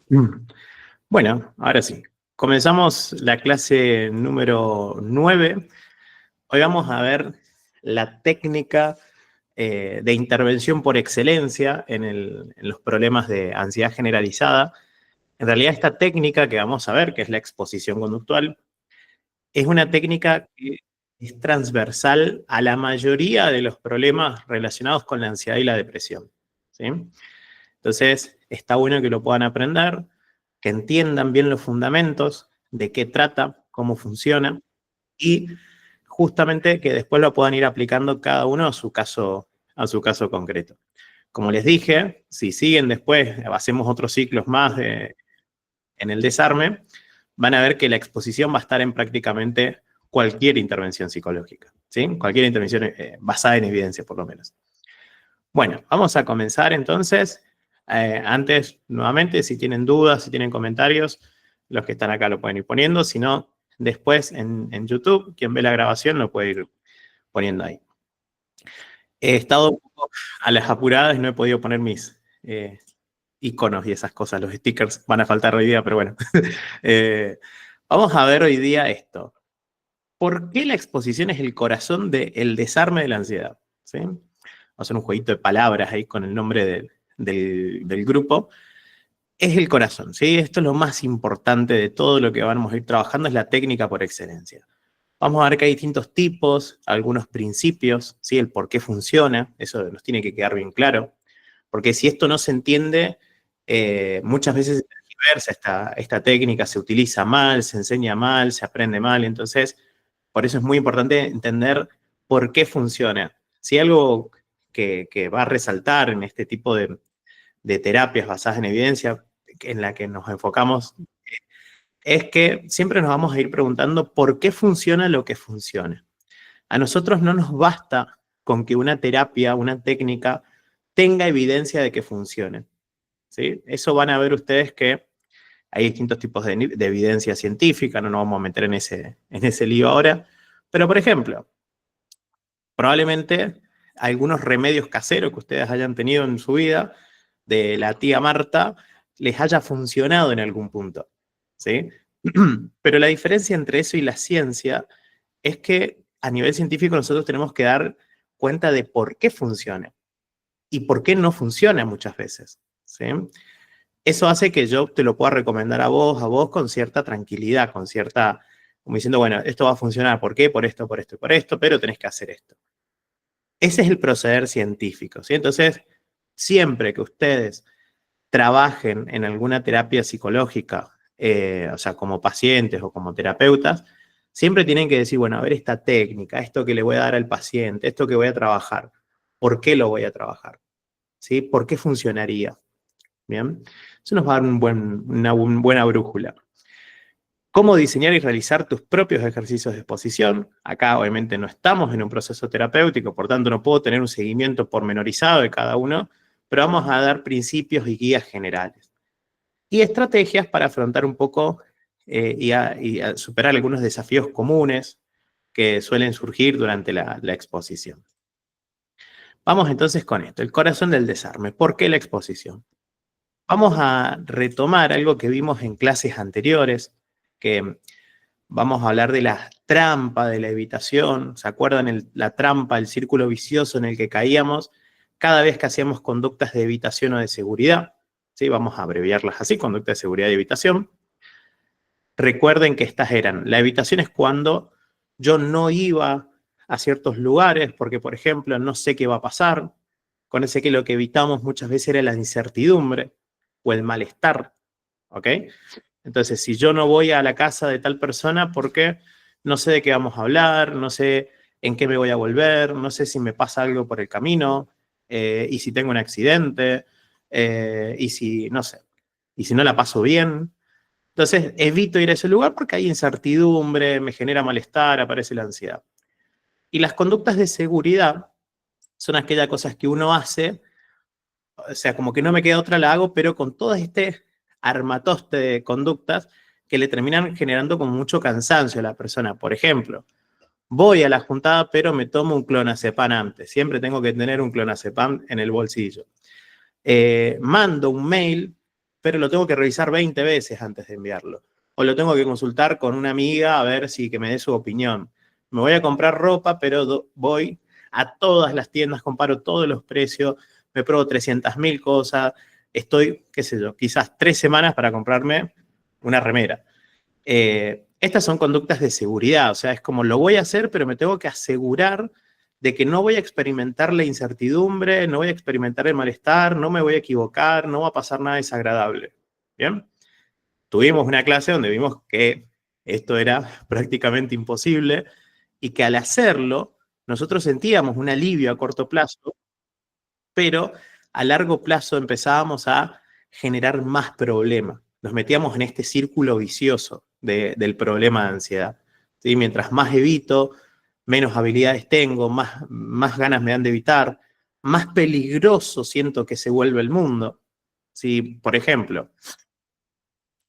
Mm. Bueno, ahora sí. Comenzamos la clase número 9. Hoy vamos a ver la técnica de intervención por excelencia en los problemas de ansiedad generalizada. En realidad, esta técnica que vamos a ver, que es la exposición conductual, es una técnica que es transversal a la mayoría de los problemas relacionados con la ansiedad y la depresión, ¿sí? Entonces, está bueno que lo puedan aprender, que entiendan bien los fundamentos, de qué trata, cómo funciona, y justamente que después lo puedan ir aplicando cada uno a su caso concreto. Como les dije, si siguen después, hacemos otros ciclos más en el desarme, van a ver que la exposición va a estar en prácticamente cualquier intervención psicológica, ¿sí? Cualquier intervención basada en evidencia, por lo menos. Bueno, vamos a comenzar entonces. Antes, nuevamente, si tienen dudas, si tienen comentarios, los que están acá lo pueden ir poniendo. Si no, después en YouTube, quien ve la grabación lo puede ir poniendo ahí. He estado un poco a las apuradas y no he podido poner mis iconos y esas cosas. Los stickers van a faltar hoy día, pero bueno. Vamos a ver hoy día esto. ¿Por qué la exposición es el corazón del desarme de la ansiedad? ¿Sí? Vamos a hacer un jueguito de palabras ahí con el nombre del grupo. Es el corazón, ¿sí? Esto es lo más importante de todo lo que vamos a ir trabajando, es la técnica por excelencia. Vamos a ver que hay distintos tipos, algunos principios, ¿sí? El por qué funciona, eso nos tiene que quedar bien claro, porque si esto no se entiende, muchas veces se tergiversa esta técnica, se utiliza mal, se enseña mal, se aprende mal, entonces por eso es muy importante entender por qué funciona. Si algo que va a resaltar en este tipo de terapias basadas en evidencia, en la que nos enfocamos, es que siempre nos vamos a ir preguntando por qué funciona lo que funciona. A nosotros no nos basta con que una terapia, una técnica, tenga evidencia de que funcione, ¿sí? Eso van a ver ustedes que hay distintos tipos de evidencia científica, no nos vamos a meter en ese lío ahora, pero por ejemplo, probablemente algunos remedios caseros que ustedes hayan tenido en su vida, de la tía Marta, les haya funcionado en algún punto, ¿sí? Pero la diferencia entre eso y la ciencia es que a nivel científico nosotros tenemos que dar cuenta de por qué funciona y por qué no funciona muchas veces, ¿sí? Eso hace que yo te lo pueda recomendar a vos con cierta tranquilidad, con cierta, como diciendo, bueno, esto va a funcionar, ¿por qué? Por esto, por esto y por esto, pero tenés que hacer esto. Ese es el proceder científico, ¿sí? Entonces, siempre que ustedes trabajen en alguna terapia psicológica, o sea, como pacientes o como terapeutas, siempre tienen que decir, bueno, a ver esta técnica, esto que le voy a dar al paciente, esto que voy a trabajar, ¿por qué lo voy a trabajar? ¿Sí? ¿Por qué funcionaría? ¿Bien? Eso nos va a dar una buena brújula. ¿Cómo diseñar y realizar tus propios ejercicios de exposición? Acá obviamente no estamos en un proceso terapéutico, por tanto no puedo tener un seguimiento pormenorizado de cada uno, pero vamos a dar principios y guías generales. Y estrategias para afrontar un poco y a superar algunos desafíos comunes que suelen surgir durante la exposición. Vamos entonces con esto, el corazón del desarme. ¿Por qué la exposición? Vamos a retomar algo que vimos en clases anteriores, que vamos a hablar de la trampa de la evitación. ¿Se acuerdan la trampa, el círculo vicioso en el que caíamos cada vez que hacíamos conductas de evitación o de seguridad? ¿Sí? Vamos a abreviarlas así, conducta de seguridad y evitación. Recuerden que estas eran, la evitación es cuando yo no iba a ciertos lugares porque, por ejemplo, no sé qué va a pasar. Con ese que lo que evitamos muchas veces era la incertidumbre o el malestar, ¿ok? Entonces, si yo no voy a la casa de tal persona porque no sé de qué vamos a hablar, no sé en qué me voy a volver, no sé si me pasa algo por el camino, y si tengo un accidente, y si, no sé, y si no la paso bien. Entonces, evito ir a ese lugar porque hay incertidumbre, me genera malestar, aparece la ansiedad. Y las conductas de seguridad son aquellas cosas que uno hace, o sea, como que no me queda otra, la hago, pero con todo este armatoste de conductas que le terminan generando con mucho cansancio a la persona. Por ejemplo, voy a la juntada, pero me tomo un clonazepam antes. Siempre tengo que tener un clonazepam en el bolsillo. Mando un mail, pero lo tengo que revisar 20 veces antes de enviarlo. O lo tengo que consultar con una amiga a ver si que me dé su opinión. Me voy a comprar ropa, pero voy a todas las tiendas, comparo todos los precios, me pruebo 300.000 cosas, estoy, qué sé yo, quizás 3 semanas para comprarme una remera. Estas son conductas de seguridad, o sea, es como lo voy a hacer, pero me tengo que asegurar de que no voy a experimentar la incertidumbre, no voy a experimentar el malestar, no me voy a equivocar, no va a pasar nada desagradable. ¿Bien? Tuvimos una clase donde vimos que esto era prácticamente imposible y que al hacerlo nosotros sentíamos un alivio a corto plazo, pero a largo plazo empezábamos a generar más problemas. Nos metíamos en este círculo vicioso del problema de ansiedad. ¿Sí? Mientras más evito, menos habilidades tengo, más ganas me dan de evitar, más peligroso siento que se vuelve el mundo. Si, por ejemplo,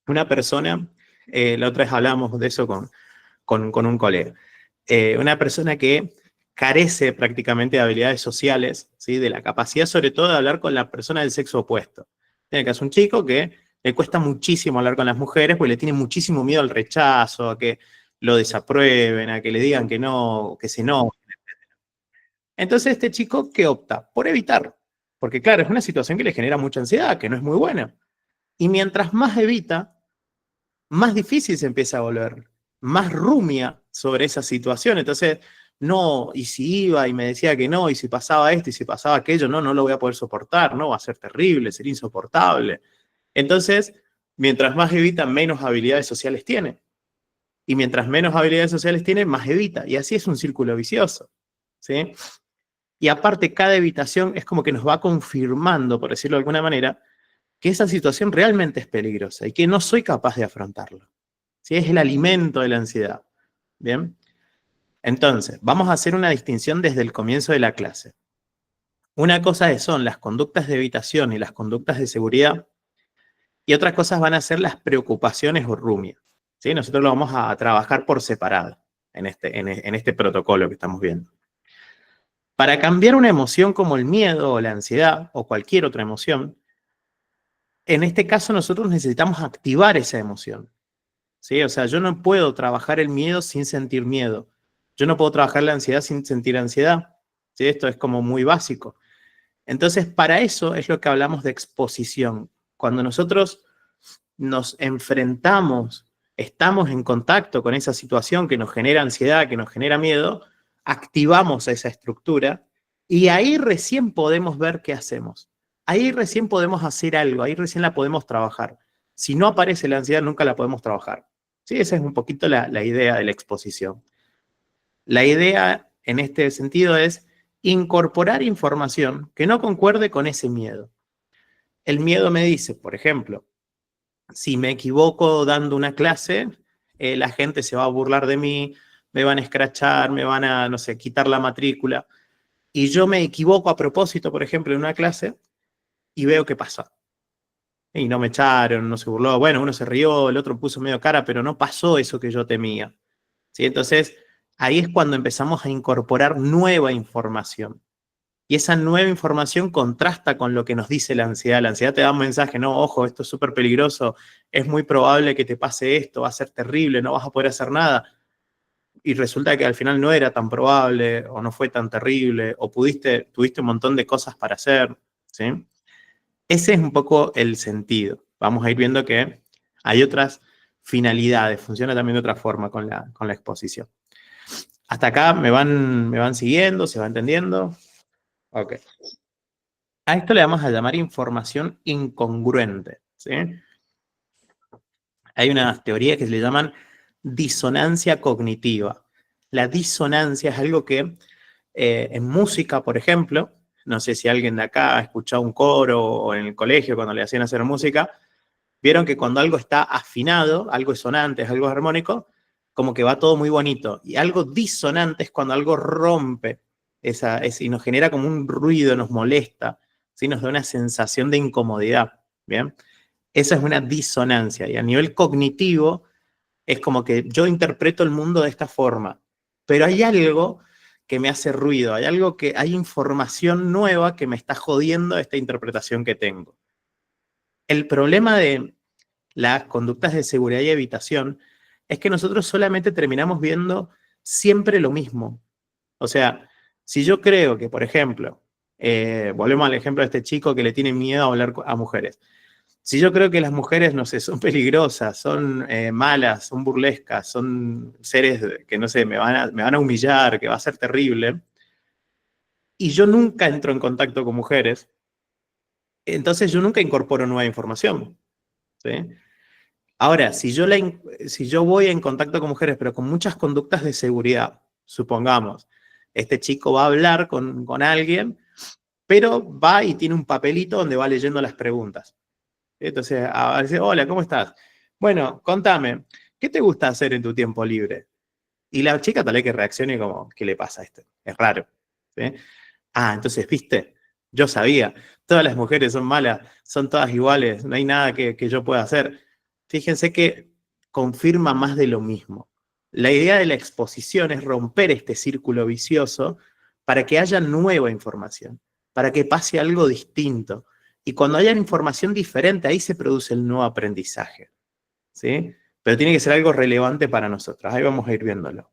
una persona, la otra vez hablamos de eso con un colega, una persona que carece prácticamente de habilidades sociales, ¿sí? De la capacidad sobre todo de hablar con la persona del sexo opuesto. Tiene que ser un chico que le cuesta muchísimo hablar con las mujeres porque le tiene muchísimo miedo al rechazo, a que lo desaprueben, a que le digan que no, que se no. Entonces este chico, ¿qué opta? Por evitar, porque claro, es una situación que le genera mucha ansiedad, que no es muy buena. Y mientras más evita, más difícil se empieza a volver, más rumia sobre esa situación. Entonces, no, y si iba y me decía que no, y si pasaba esto, y si pasaba aquello, no lo voy a poder soportar, no, va a ser terrible, sería insoportable. Entonces, mientras más evita, menos habilidades sociales tiene. Y mientras menos habilidades sociales tiene, más evita. Y así es un círculo vicioso. ¿Sí? Y aparte, cada evitación es como que nos va confirmando, por decirlo de alguna manera, que esa situación realmente es peligrosa y que no soy capaz de afrontarlo. ¿Sí? Es el alimento de la ansiedad. ¿Bien? Entonces, vamos a hacer una distinción desde el comienzo de la clase. Una cosa son las conductas de evitación y las conductas de seguridad, y otras cosas van a ser las preocupaciones o rumias. ¿Sí? Nosotros lo vamos a trabajar por separado en este protocolo que estamos viendo. Para cambiar una emoción como el miedo o la ansiedad o cualquier otra emoción, en este caso nosotros necesitamos activar esa emoción. ¿Sí? O sea, yo no puedo trabajar el miedo sin sentir miedo. Yo no puedo trabajar la ansiedad sin sentir ansiedad. ¿Sí? Esto es como muy básico. Entonces, para eso es lo que hablamos de exposición. Cuando nosotros nos enfrentamos, estamos en contacto con esa situación que nos genera ansiedad, que nos genera miedo, activamos esa estructura y ahí recién podemos ver qué hacemos. Ahí recién podemos hacer algo, ahí recién la podemos trabajar. Si no aparece la ansiedad, nunca la podemos trabajar. Sí, esa es un poquito la idea de la exposición. La idea en este sentido es incorporar información que no concuerde con ese miedo. El miedo me dice, por ejemplo, si me equivoco dando una clase, la gente se va a burlar de mí, me van a escrachar, me van a, no sé, quitar la matrícula. Y yo me equivoco a propósito, por ejemplo, en una clase y veo qué pasa. Y no me echaron, no se burló. Bueno, uno se rió, el otro puso medio cara, pero no pasó eso que yo temía. ¿Sí? Entonces, ahí es cuando empezamos a incorporar nueva información. Y esa nueva información contrasta con lo que nos dice la ansiedad. La ansiedad te da un mensaje, no, ojo, esto es súper peligroso, es muy probable que te pase esto, va a ser terrible, no vas a poder hacer nada. Y resulta que al final no era tan probable, o no fue tan terrible, o tuviste un montón de cosas para hacer, ¿sí? Ese es un poco el sentido. Vamos a ir viendo que hay otras finalidades, funciona también de otra forma con la exposición. Hasta acá me van siguiendo, se va entendiendo. Ok. A esto le vamos a llamar información incongruente, ¿sí? Hay unas teorías que se le llaman disonancia cognitiva. La disonancia es algo que en música, por ejemplo, no sé si alguien de acá ha escuchado un coro o en el colegio cuando le hacían hacer música, vieron que cuando algo está afinado, algo es sonante, es algo armónico, como que va todo muy bonito. Y algo disonante es cuando algo rompe y nos genera como un ruido, nos molesta, ¿sí? Nos da una sensación de incomodidad. ¿Bien? Esa es una disonancia. Y a nivel cognitivo es como que yo interpreto el mundo de esta forma, pero hay algo que me hace ruido, hay información nueva que me está jodiendo esta interpretación que tengo. El problema de las conductas de seguridad y evitación es que nosotros solamente terminamos viendo siempre lo mismo. O sea, si yo creo que, por ejemplo, volvemos al ejemplo de este chico que le tiene miedo a hablar a mujeres. Si yo creo que las mujeres, no sé, son peligrosas, son malas, son burlescas, son seres que, no sé, me van a humillar, que va a ser terrible, y yo nunca entro en contacto con mujeres, entonces yo nunca incorporo nueva información. ¿Sí? Ahora, si yo voy en contacto con mujeres, pero con muchas conductas de seguridad, supongamos, este chico va a hablar con alguien, pero va y tiene un papelito donde va leyendo las preguntas. Entonces, dice, hola, ¿cómo estás? Bueno, contame, ¿qué te gusta hacer en tu tiempo libre? Y la chica tal vez que reaccione como, ¿qué le pasa a este? Es raro. ¿Sí? Ah, entonces, viste, yo sabía, todas las mujeres son malas, son todas iguales, no hay nada que yo pueda hacer. Fíjense que confirma más de lo mismo. La idea de la exposición es romper este círculo vicioso para que haya nueva información, para que pase algo distinto. Y cuando haya información diferente, ahí se produce el nuevo aprendizaje. ¿Sí? Pero tiene que ser algo relevante para nosotros. Ahí vamos a ir viéndolo.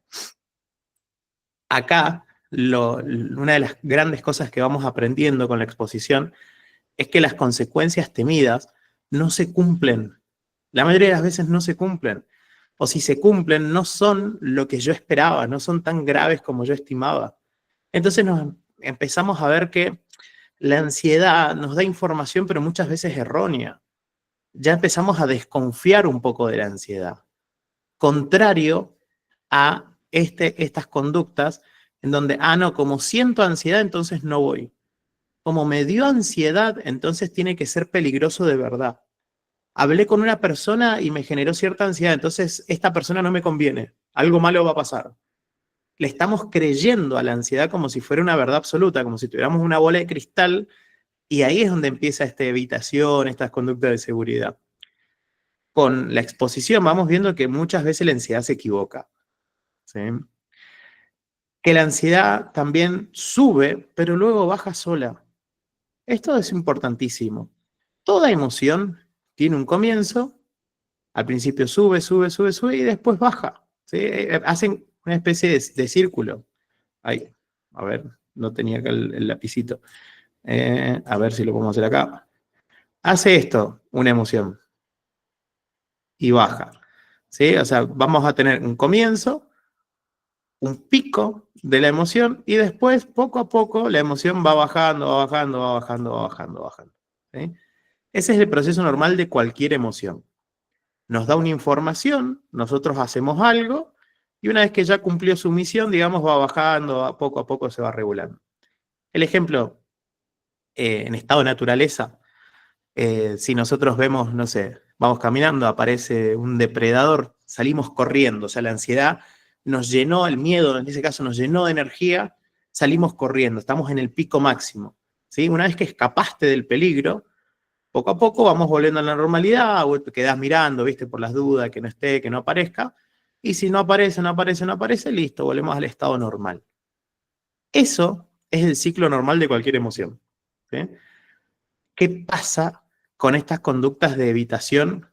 Acá, una de las grandes cosas que vamos aprendiendo con la exposición es que las consecuencias temidas no se cumplen. La mayoría de las veces no se cumplen. O si se cumplen, no son lo que yo esperaba, no son tan graves como yo estimaba. Entonces nos empezamos a ver que la ansiedad nos da información, pero muchas veces errónea. Ya empezamos a desconfiar un poco de la ansiedad. Contrario a estas conductas en donde, no, como siento ansiedad, entonces no voy. Como me dio ansiedad, entonces tiene que ser peligroso de verdad. Hablé con una persona y me generó cierta ansiedad, entonces esta persona no me conviene, algo malo va a pasar. Le estamos creyendo a la ansiedad como si fuera una verdad absoluta, como si tuviéramos una bola de cristal, y ahí es donde empieza esta evitación, estas conductas de seguridad. Con la exposición vamos viendo que muchas veces la ansiedad se equivoca. ¿Sí? Que la ansiedad también sube, pero luego baja sola. Esto es importantísimo. Toda emoción tiene un comienzo, al principio sube, sube, sube, sube y después baja. ¿Sí? Hacen una especie de círculo. Ahí, a ver, no tenía acá el lapicito. A ver si lo podemos hacer acá. Hace esto, una emoción, y baja. ¿Sí? O sea, vamos a tener un comienzo, un pico de la emoción y después, poco a poco, la emoción va bajando, va bajando, va bajando, va bajando, va bajando. ¿Sí? Ese es el proceso normal de cualquier emoción. Nos da una información, nosotros hacemos algo y una vez que ya cumplió su misión, digamos, va bajando, poco a poco se va regulando. El ejemplo, en estado de naturaleza, si nosotros vemos, no sé, vamos caminando, aparece un depredador, salimos corriendo, o sea, la ansiedad nos llenó, el miedo en ese caso nos llenó de energía, salimos corriendo, estamos en el pico máximo. ¿Sí? Una vez que escapaste del peligro, poco a poco vamos volviendo a la normalidad, o te quedás mirando, viste, por las dudas, que no esté, que no aparezca, y si no aparece, no aparece, no aparece, listo, volvemos al estado normal. Eso es el ciclo normal de cualquier emoción. ¿Sí? ¿Qué pasa con estas conductas de evitación?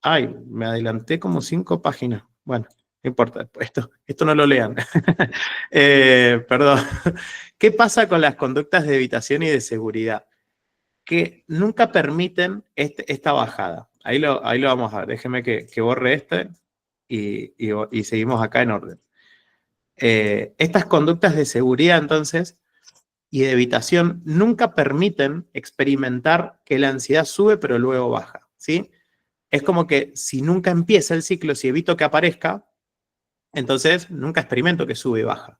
Ay, me adelanté como 5 páginas. Bueno, no importa, esto no lo lean. Perdón. ¿Qué pasa con las conductas de evitación y de seguridad? Que nunca permiten esta bajada. Ahí lo vamos a ver. Déjeme que borre y seguimos acá en orden. Estas conductas de seguridad, entonces, y de evitación nunca permiten experimentar que la ansiedad sube pero luego baja, ¿sí? Es como que si nunca empieza el ciclo, si evito que aparezca, entonces nunca experimento que sube y baja.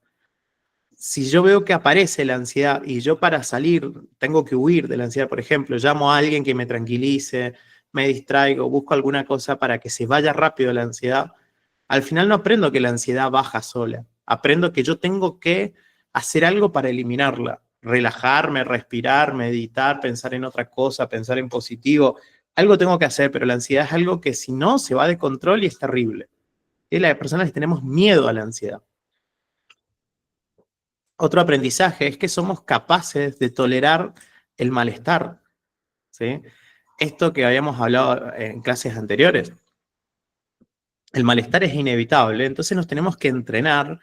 Si yo veo que aparece la ansiedad y yo para salir tengo que huir de la ansiedad, por ejemplo, llamo a alguien que me tranquilice, me distraigo, busco alguna cosa para que se vaya rápido la ansiedad, al final no aprendo que la ansiedad baja sola, aprendo que yo tengo que hacer algo para eliminarla, relajarme, respirar, meditar, pensar en otra cosa, pensar en positivo, algo tengo que hacer, pero la ansiedad es algo que si no se va de control y es terrible. Y las personas tenemos miedo a la ansiedad. Otro aprendizaje es que somos capaces de tolerar el malestar, ¿sí? esto que habíamos hablado en clases anteriores. El malestar es inevitable, entonces nos tenemos que entrenar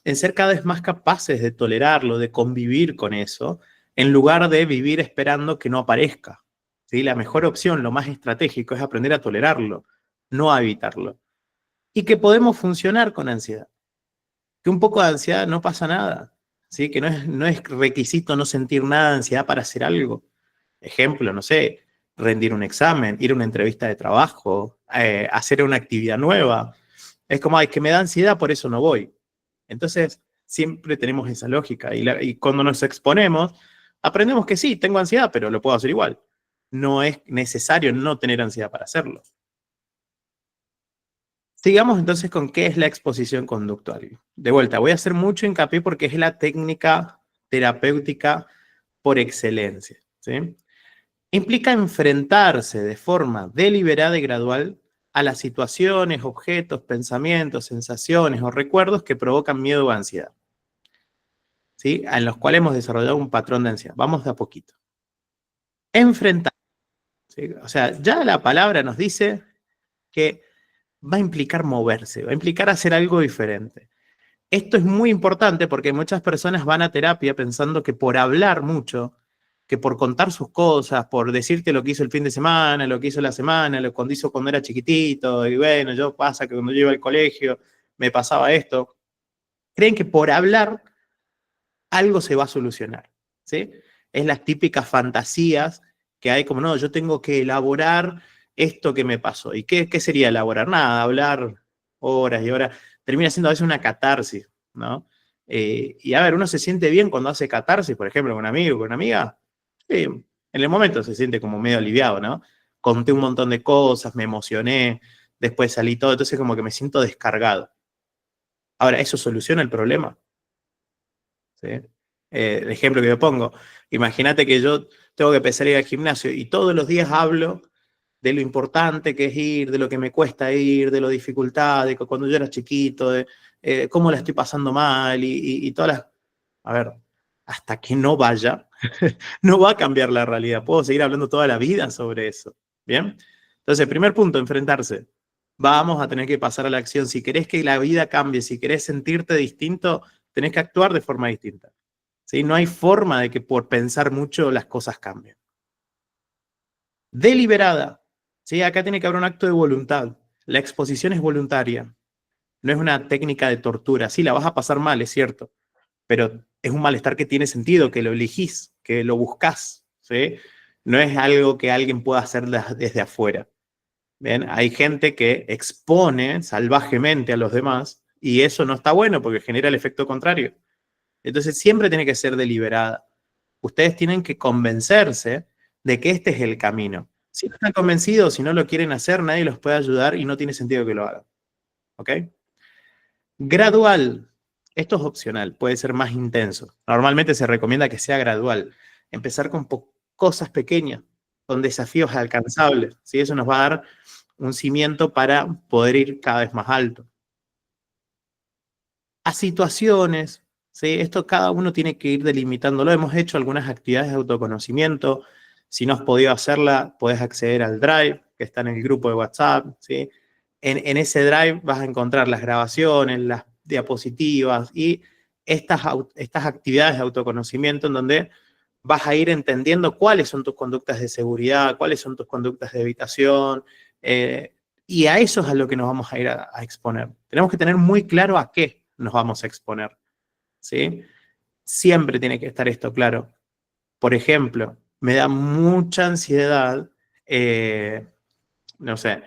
en ser cada vez más capaces de tolerarlo, de convivir con eso, en lugar de vivir esperando que no aparezca. ¿Sí? La mejor opción, lo más estratégico, es aprender a tolerarlo, no a evitarlo. Y que podemos funcionar con ansiedad. Que un poco de ansiedad no pasa nada. ¿Sí? Que no es requisito no sentir nada de ansiedad para hacer algo. Ejemplo, no sé, rendir un examen, ir a una entrevista de trabajo, hacer una actividad nueva. Es como, ay, que me da ansiedad, por eso no voy. Entonces, siempre tenemos esa lógica. Y cuando nos exponemos, aprendemos que sí, tengo ansiedad, pero lo puedo hacer igual. No es necesario no tener ansiedad para hacerlo. Sigamos entonces con qué es la exposición conductual. De vuelta, voy a hacer mucho hincapié porque es la técnica terapéutica por excelencia. ¿Sí? Implica enfrentarse de forma deliberada y gradual a las situaciones, objetos, pensamientos, sensaciones o recuerdos que provocan miedo o ansiedad, ¿sí? En los cuales hemos desarrollado un patrón de ansiedad. Vamos de a poquito. Enfrentar, ¿sí? O sea, ya la palabra nos dice que va a implicar moverse, va a implicar hacer algo diferente. Esto es muy importante porque muchas personas van a terapia pensando que por hablar mucho, que por contar sus cosas, por decirte lo que hizo el fin de semana, lo que hizo la semana, lo que hizo cuando era chiquitito, y bueno, yo pasa que cuando yo iba al colegio me pasaba esto, creen que por hablar algo se va a solucionar, ¿sí? Es las típicas fantasías que hay como, no, yo tengo que elaborar esto que me pasó. ¿Y qué sería elaborar? Nada, hablar horas y horas. Termina siendo a veces una catarsis, ¿no? Y a ver, uno se siente bien cuando hace catarsis, por ejemplo, con un amigo, con una amiga. Sí, en el momento se siente como medio aliviado, ¿no? Conté un montón de cosas, me emocioné, después salí todo, entonces como que me siento descargado. Ahora, ¿eso soluciona el problema? ¿Sí? El ejemplo que yo pongo, imagínate que yo tengo que empezar a ir al gimnasio y todos los días hablo de lo importante que es ir, de lo que me cuesta ir, de lo dificultad, de cuando yo era chiquito, de cómo la estoy pasando mal y todas las... A ver, hasta que no vaya, no va a cambiar la realidad. Puedo seguir hablando toda la vida sobre eso. ¿Bien? Entonces, primer punto, enfrentarse. Vamos a tener que pasar a la acción. Si querés que la vida cambie, si querés sentirte distinto, tenés que actuar de forma distinta. ¿Sí? No hay forma de que por pensar mucho las cosas cambien. Deliberada. ¿Sí? Acá tiene que haber un acto de voluntad. La exposición es voluntaria. No es una técnica de tortura. Sí, la vas a pasar mal, es cierto, pero es un malestar que tiene sentido, que lo elegís, que lo buscás. ¿Sí? No es algo que alguien pueda hacer desde afuera. ¿Bien? Hay gente que expone salvajemente a los demás y eso no está bueno porque genera el efecto contrario. Entonces siempre tiene que ser deliberada. Ustedes tienen que convencerse de que este es el camino. Si no están convencidos, si no lo quieren hacer, nadie los puede ayudar y no tiene sentido que lo hagan. ¿Ok? Gradual. Esto es opcional, puede ser más intenso. Normalmente se recomienda que sea gradual. Empezar con cosas pequeñas, con desafíos alcanzables. ¿Sí? Eso nos va a dar un cimiento para poder ir cada vez más alto. A situaciones, ¿sí? Esto cada uno tiene que ir delimitándolo. Hemos hecho algunas actividades de autoconocimiento. Si no has podido hacerla, puedes acceder al Drive, que está en el grupo de WhatsApp, ¿sí? En ese Drive vas a encontrar las grabaciones, las diapositivas y estas actividades de autoconocimiento en donde vas a ir entendiendo cuáles son tus conductas de seguridad, cuáles son tus conductas de evitación, y a eso es a lo que nos vamos a ir a exponer. Tenemos que tener muy claro a qué nos vamos a exponer, ¿sí? Siempre tiene que estar esto claro. Por ejemplo, me da mucha ansiedad, no sé,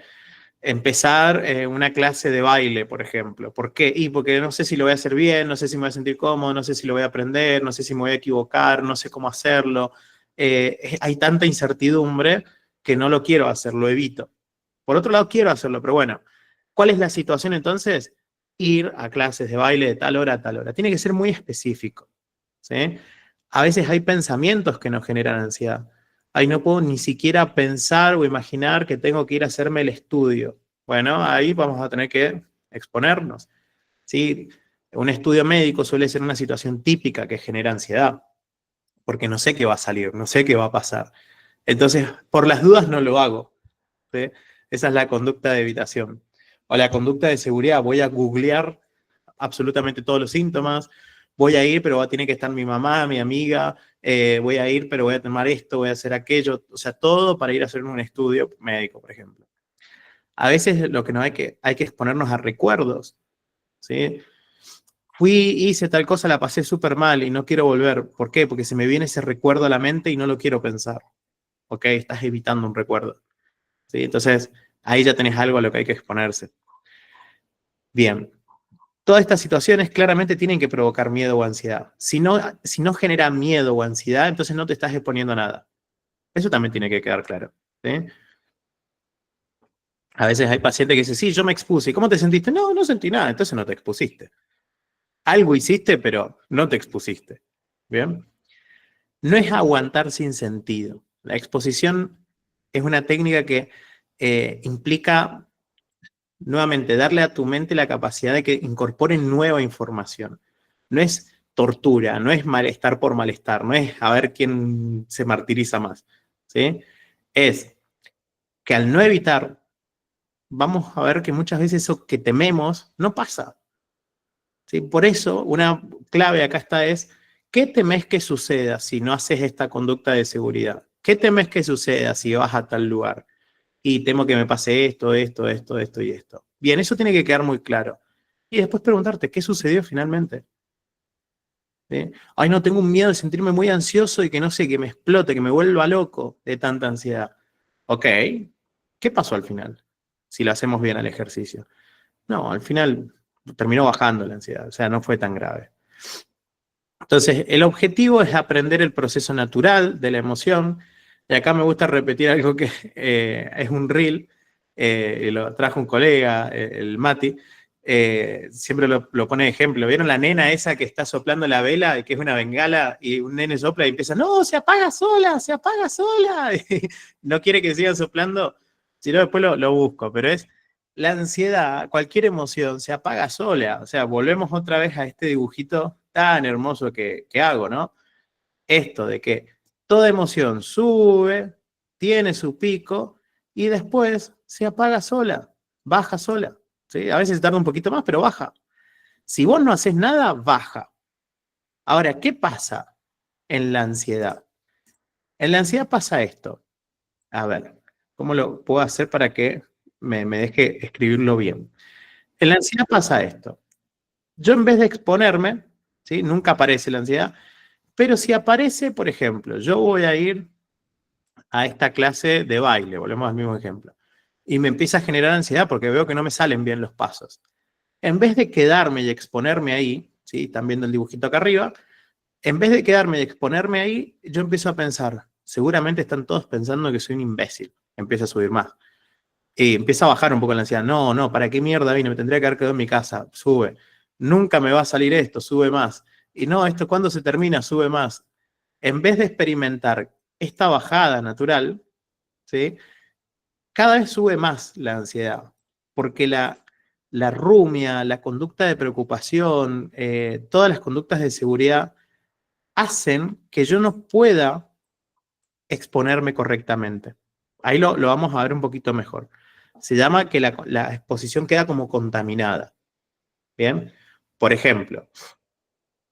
empezar una clase de baile, por ejemplo. ¿Por qué? Y porque no sé si lo voy a hacer bien, no sé si me voy a sentir cómodo, no sé si lo voy a aprender, no sé si me voy a equivocar, no sé cómo hacerlo. Hay tanta incertidumbre que no lo quiero hacer, lo evito. Por otro lado, quiero hacerlo, pero bueno, ¿cuál es la situación entonces? Ir a clases de baile de tal hora a tal hora. Tiene que ser muy específico, ¿sí? A veces hay pensamientos que nos generan ansiedad. Ahí no puedo ni siquiera pensar o imaginar que tengo que ir a hacerme el estudio. Bueno, ahí vamos a tener que exponernos, ¿sí? Un estudio médico suele ser una situación típica que genera ansiedad, porque no sé qué va a salir, no sé qué va a pasar. Entonces, por las dudas no lo hago, ¿sí? Esa es la conducta de evitación. O la conducta de seguridad, voy a googlear absolutamente todos los síntomas, voy a ir, pero va a tener que estar mi mamá, mi amiga, voy a ir, pero voy a tomar esto, voy a hacer aquello, o sea, todo para ir a hacer un estudio médico, por ejemplo. A veces lo que no hay que exponernos a recuerdos, ¿sí? Fui, hice tal cosa, la pasé súper mal y no quiero volver. ¿Por qué? Porque se me viene ese recuerdo a la mente y no lo quiero pensar. ¿Ok? Estás evitando un recuerdo. ¿Sí? Entonces, ahí ya tenés algo a lo que hay que exponerse. Bien. Todas estas situaciones claramente tienen que provocar miedo o ansiedad. Si no genera miedo o ansiedad, entonces no te estás exponiendo a nada. Eso también tiene que quedar claro. ¿Sí? A veces hay pacientes que dicen, sí, yo me expuse. ¿Y cómo te sentiste? No, no sentí nada, entonces no te expusiste. Algo hiciste, pero no te expusiste. ¿Bien? No es aguantar sin sentido. La exposición es una técnica que implica, nuevamente, darle a tu mente la capacidad de que incorpore nueva información. No es tortura, no es malestar por malestar, no es a ver quién se martiriza más. ¿Sí? Es que al no evitar, vamos a ver que muchas veces eso que tememos no pasa. ¿Sí? Por eso, una clave acá está es, ¿qué temes que suceda si no haces esta conducta de seguridad? ¿Qué temes que suceda si vas a tal lugar? Y temo que me pase esto, esto, esto, esto y esto. Bien, eso tiene que quedar muy claro. Y después preguntarte, ¿qué sucedió finalmente? ¿Sí? Ay, no, tengo un miedo de sentirme muy ansioso y que no sé, que me explote, que me vuelva loco de tanta ansiedad. Ok, ¿qué pasó al final? Si lo hacemos bien al ejercicio. No, al final terminó bajando la ansiedad, o sea, no fue tan grave. Entonces, el objetivo es aprender el proceso natural de la emoción. Y acá me gusta repetir algo que es un reel, y lo trajo un colega, el Mati, siempre lo pone de ejemplo. ¿Vieron la nena esa que está soplando la vela, que es una bengala, y un nene sopla y empieza, no, se apaga sola, se apaga sola? Y no quiere que sigan soplando, si no después lo busco, pero es la ansiedad, cualquier emoción se apaga sola. O sea, volvemos otra vez a este dibujito tan hermoso que hago, ¿no? Esto de que toda emoción sube, tiene su pico y después se apaga sola, baja sola. ¿Sí? A veces tarda un poquito más, pero baja. Si vos no haces nada, baja. Ahora, ¿qué pasa en la ansiedad? En la ansiedad pasa esto. A ver, ¿cómo lo puedo hacer para que me deje escribirlo bien? En la ansiedad pasa esto. Yo en vez de exponerme, ¿sí? Nunca aparece la ansiedad, pero si aparece, por ejemplo, yo voy a ir a esta clase de baile, volvemos al mismo ejemplo, y me empieza a generar ansiedad porque veo que no me salen bien los pasos. En vez de quedarme y exponerme ahí, ¿sí? Están viendo el dibujito acá arriba, en vez de quedarme y exponerme ahí, yo empiezo a pensar, seguramente están todos pensando que soy un imbécil, empieza a subir más. Y empieza a bajar un poco la ansiedad. No, no, ¿para qué mierda vine? Me tendría que haber quedado en mi casa. Sube. Nunca me va a salir esto, sube más. Y no, esto cuando se termina, sube más. En vez de experimentar esta bajada natural, ¿sí? Cada vez sube más la ansiedad. Porque la rumia, la conducta de preocupación, todas las conductas de seguridad hacen que yo no pueda exponerme correctamente. Ahí lo vamos a ver un poquito mejor. Se llama que la exposición queda como contaminada. Bien, por ejemplo,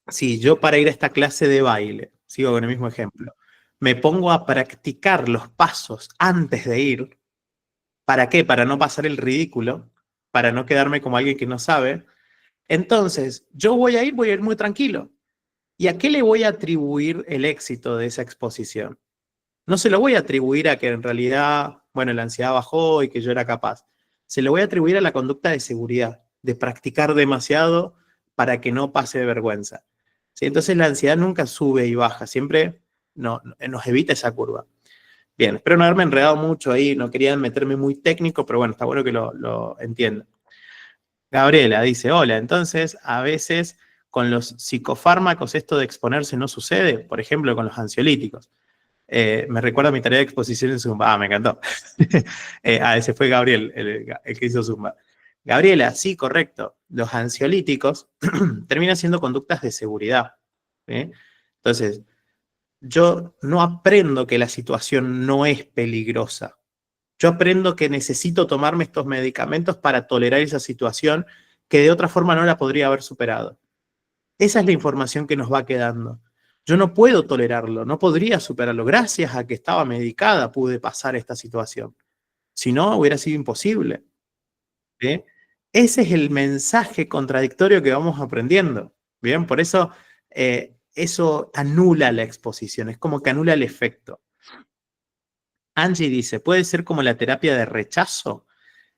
si yo para ir a esta clase de baile, sigo con el mismo ejemplo, me pongo a practicar los pasos antes de ir, ¿para qué? Para no pasar el ridículo, para no quedarme como alguien que no sabe. Entonces, yo voy a ir muy tranquilo. ¿Y a qué le voy a atribuir el éxito de esa exposición? No se lo voy a atribuir a que en realidad, bueno, la ansiedad bajó y que yo era capaz. Se lo voy a atribuir a la conducta de seguridad, de practicar demasiado para que no pase de vergüenza. ¿Sí? Entonces la ansiedad nunca sube y baja, siempre nos evita esa curva. Bien, espero no haberme enredado mucho ahí, no quería meterme muy técnico, pero bueno, está bueno que lo entiendan. Gabriela dice, hola, entonces a veces con los psicofármacos esto de exponerse no sucede, por ejemplo con los ansiolíticos. Me recuerda a mi tarea de exposición en Zumba. Ah, me encantó. Ese fue Gabriel, el que hizo Zumba. Gabriela, sí, correcto. Los ansiolíticos terminan siendo conductas de seguridad. ¿Sí? Entonces, yo no aprendo que la situación no es peligrosa. Yo aprendo que necesito tomarme estos medicamentos para tolerar esa situación que de otra forma no la podría haber superado. Esa es la información que nos va quedando. Yo no puedo tolerarlo, no podría superarlo. Gracias a que estaba medicada pude pasar esta situación. Si no, hubiera sido imposible. ¿Sí? Ese es el mensaje contradictorio que vamos aprendiendo. Bien, por eso eso anula la exposición, es como que anula el efecto. Angie dice, puede ser como la terapia de rechazo.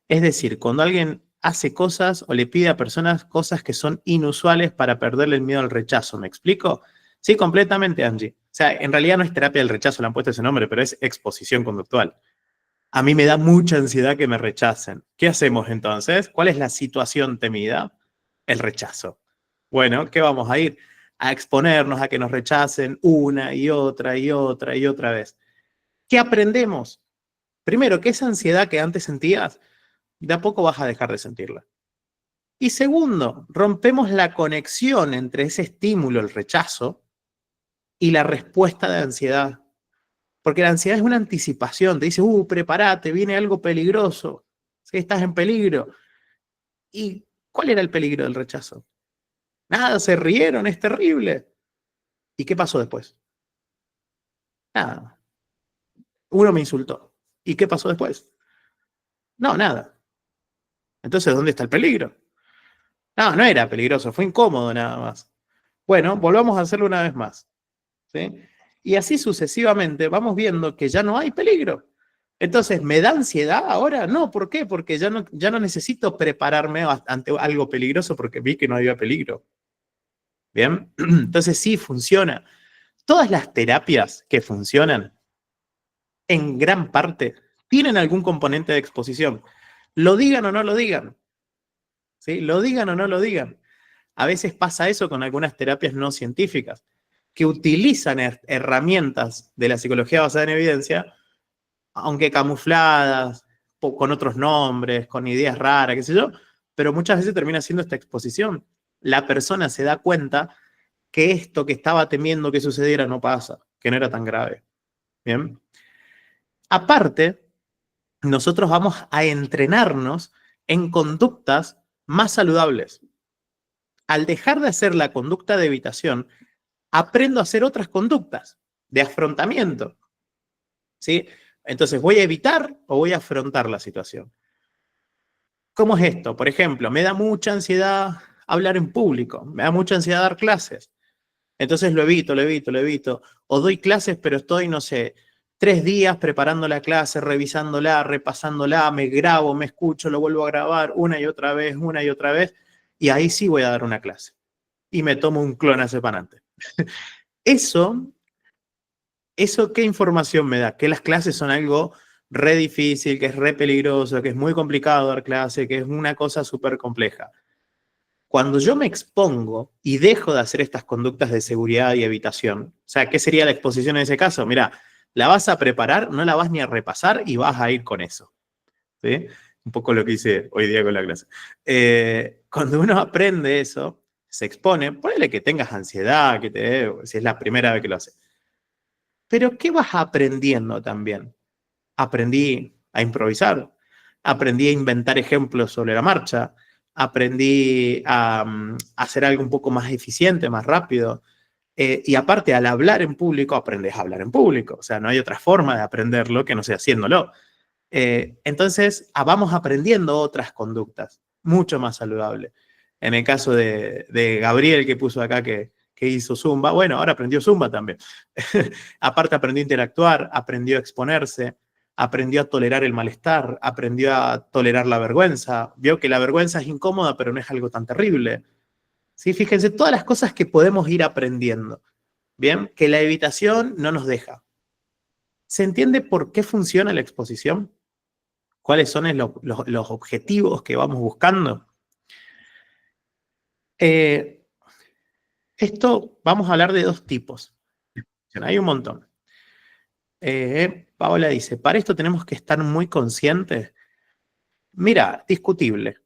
Es decir, cuando alguien hace cosas o le pide a personas cosas que son inusuales para perderle el miedo al rechazo. ¿Me explico? Sí, completamente, Angie. O sea, en realidad no es terapia del rechazo, le han puesto ese nombre, pero es exposición conductual. A mí me da mucha ansiedad que me rechacen. ¿Qué hacemos entonces? ¿Cuál es la situación temida? El rechazo. Bueno, ¿qué vamos a ir? A exponernos a que nos rechacen una y otra y otra y otra vez. ¿Qué aprendemos? Primero, que esa ansiedad que antes sentías, de a poco vas a dejar de sentirla. Y segundo, rompemos la conexión entre ese estímulo, el rechazo, y la respuesta de ansiedad. Porque la ansiedad es una anticipación, te dice, prepárate, viene algo peligroso, ¿sí? Estás en peligro. ¿Y cuál era el peligro del rechazo? Nada, se rieron, es terrible. ¿Y qué pasó después? Nada, uno me insultó. ¿Y qué pasó después? No, nada. Entonces, ¿dónde está el peligro? No, no era peligroso, fue incómodo nada más. Bueno, volvamos a hacerlo una vez más. ¿Sí? Y así sucesivamente vamos viendo que ya no hay peligro. Entonces, ¿me da ansiedad ahora? No, ¿por qué? Porque ya no necesito prepararme ante algo peligroso porque vi que no había peligro. ¿Bien? Entonces sí funciona. Todas las terapias que funcionan, en gran parte, tienen algún componente de exposición. Lo digan o no lo digan. ¿Sí? Lo digan o no lo digan. A veces pasa eso con algunas terapias no científicas, que utilizan herramientas de la psicología basada en evidencia, aunque camufladas, con otros nombres, con ideas raras, qué sé yo, pero muchas veces termina siendo esta exposición. La persona se da cuenta que esto que estaba temiendo que sucediera no pasa, que no era tan grave. Bien. Aparte, nosotros vamos a entrenarnos en conductas más saludables. Al dejar de hacer la conducta de evitación, aprendo a hacer otras conductas de afrontamiento. ¿Sí? Entonces, ¿voy a evitar o voy a afrontar la situación? ¿Cómo es esto? Por ejemplo, me da mucha ansiedad hablar en público, me da mucha ansiedad dar clases. Entonces lo evito, lo evito, lo evito. O doy clases, pero estoy, no sé, 3 días preparando la clase, revisándola, repasándola, me grabo, me escucho, lo vuelvo a grabar una y otra vez, y ahí sí voy a dar una clase. Y me tomo un clonazepam. Eso, eso, ¿qué información me da? Que las clases son algo re difícil, que es re peligroso, que es muy complicado dar clase, que es una cosa súper compleja. Cuando yo me expongo y dejo de hacer estas conductas de seguridad y evitación, o sea, ¿qué sería la exposición en ese caso? Mira, la vas a preparar, no la vas ni a repasar y vas a ir con eso. ¿Sí? Un poco lo que hice hoy día con la clase. Cuando uno aprende eso, se expone, ponele que tengas ansiedad, si es la primera vez que lo haces. Pero ¿qué vas aprendiendo también? Aprendí a improvisar, aprendí a inventar ejemplos sobre la marcha, aprendí a hacer algo un poco más eficiente, más rápido. Y aparte, al hablar en público, aprendes a hablar en público. O sea, no hay otra forma de aprenderlo que no sea haciéndolo. Entonces, vamos aprendiendo otras conductas, mucho más saludables. En el caso de Gabriel, que puso acá que hizo Zumba, bueno, ahora aprendió Zumba también. Aparte aprendió a interactuar, aprendió a exponerse, aprendió a tolerar el malestar, aprendió a tolerar la vergüenza, vio que la vergüenza es incómoda, pero no es algo tan terrible. ¿Sí? Fíjense todas las cosas que podemos ir aprendiendo. Bien, que la evitación no nos deja. ¿Se entiende por qué funciona la exposición? ¿Cuáles son los objetivos que vamos buscando? Eh, Esto vamos a hablar de dos tipos. Hay un montón. Paola dice, para esto tenemos que estar muy conscientes. Mira, discutible.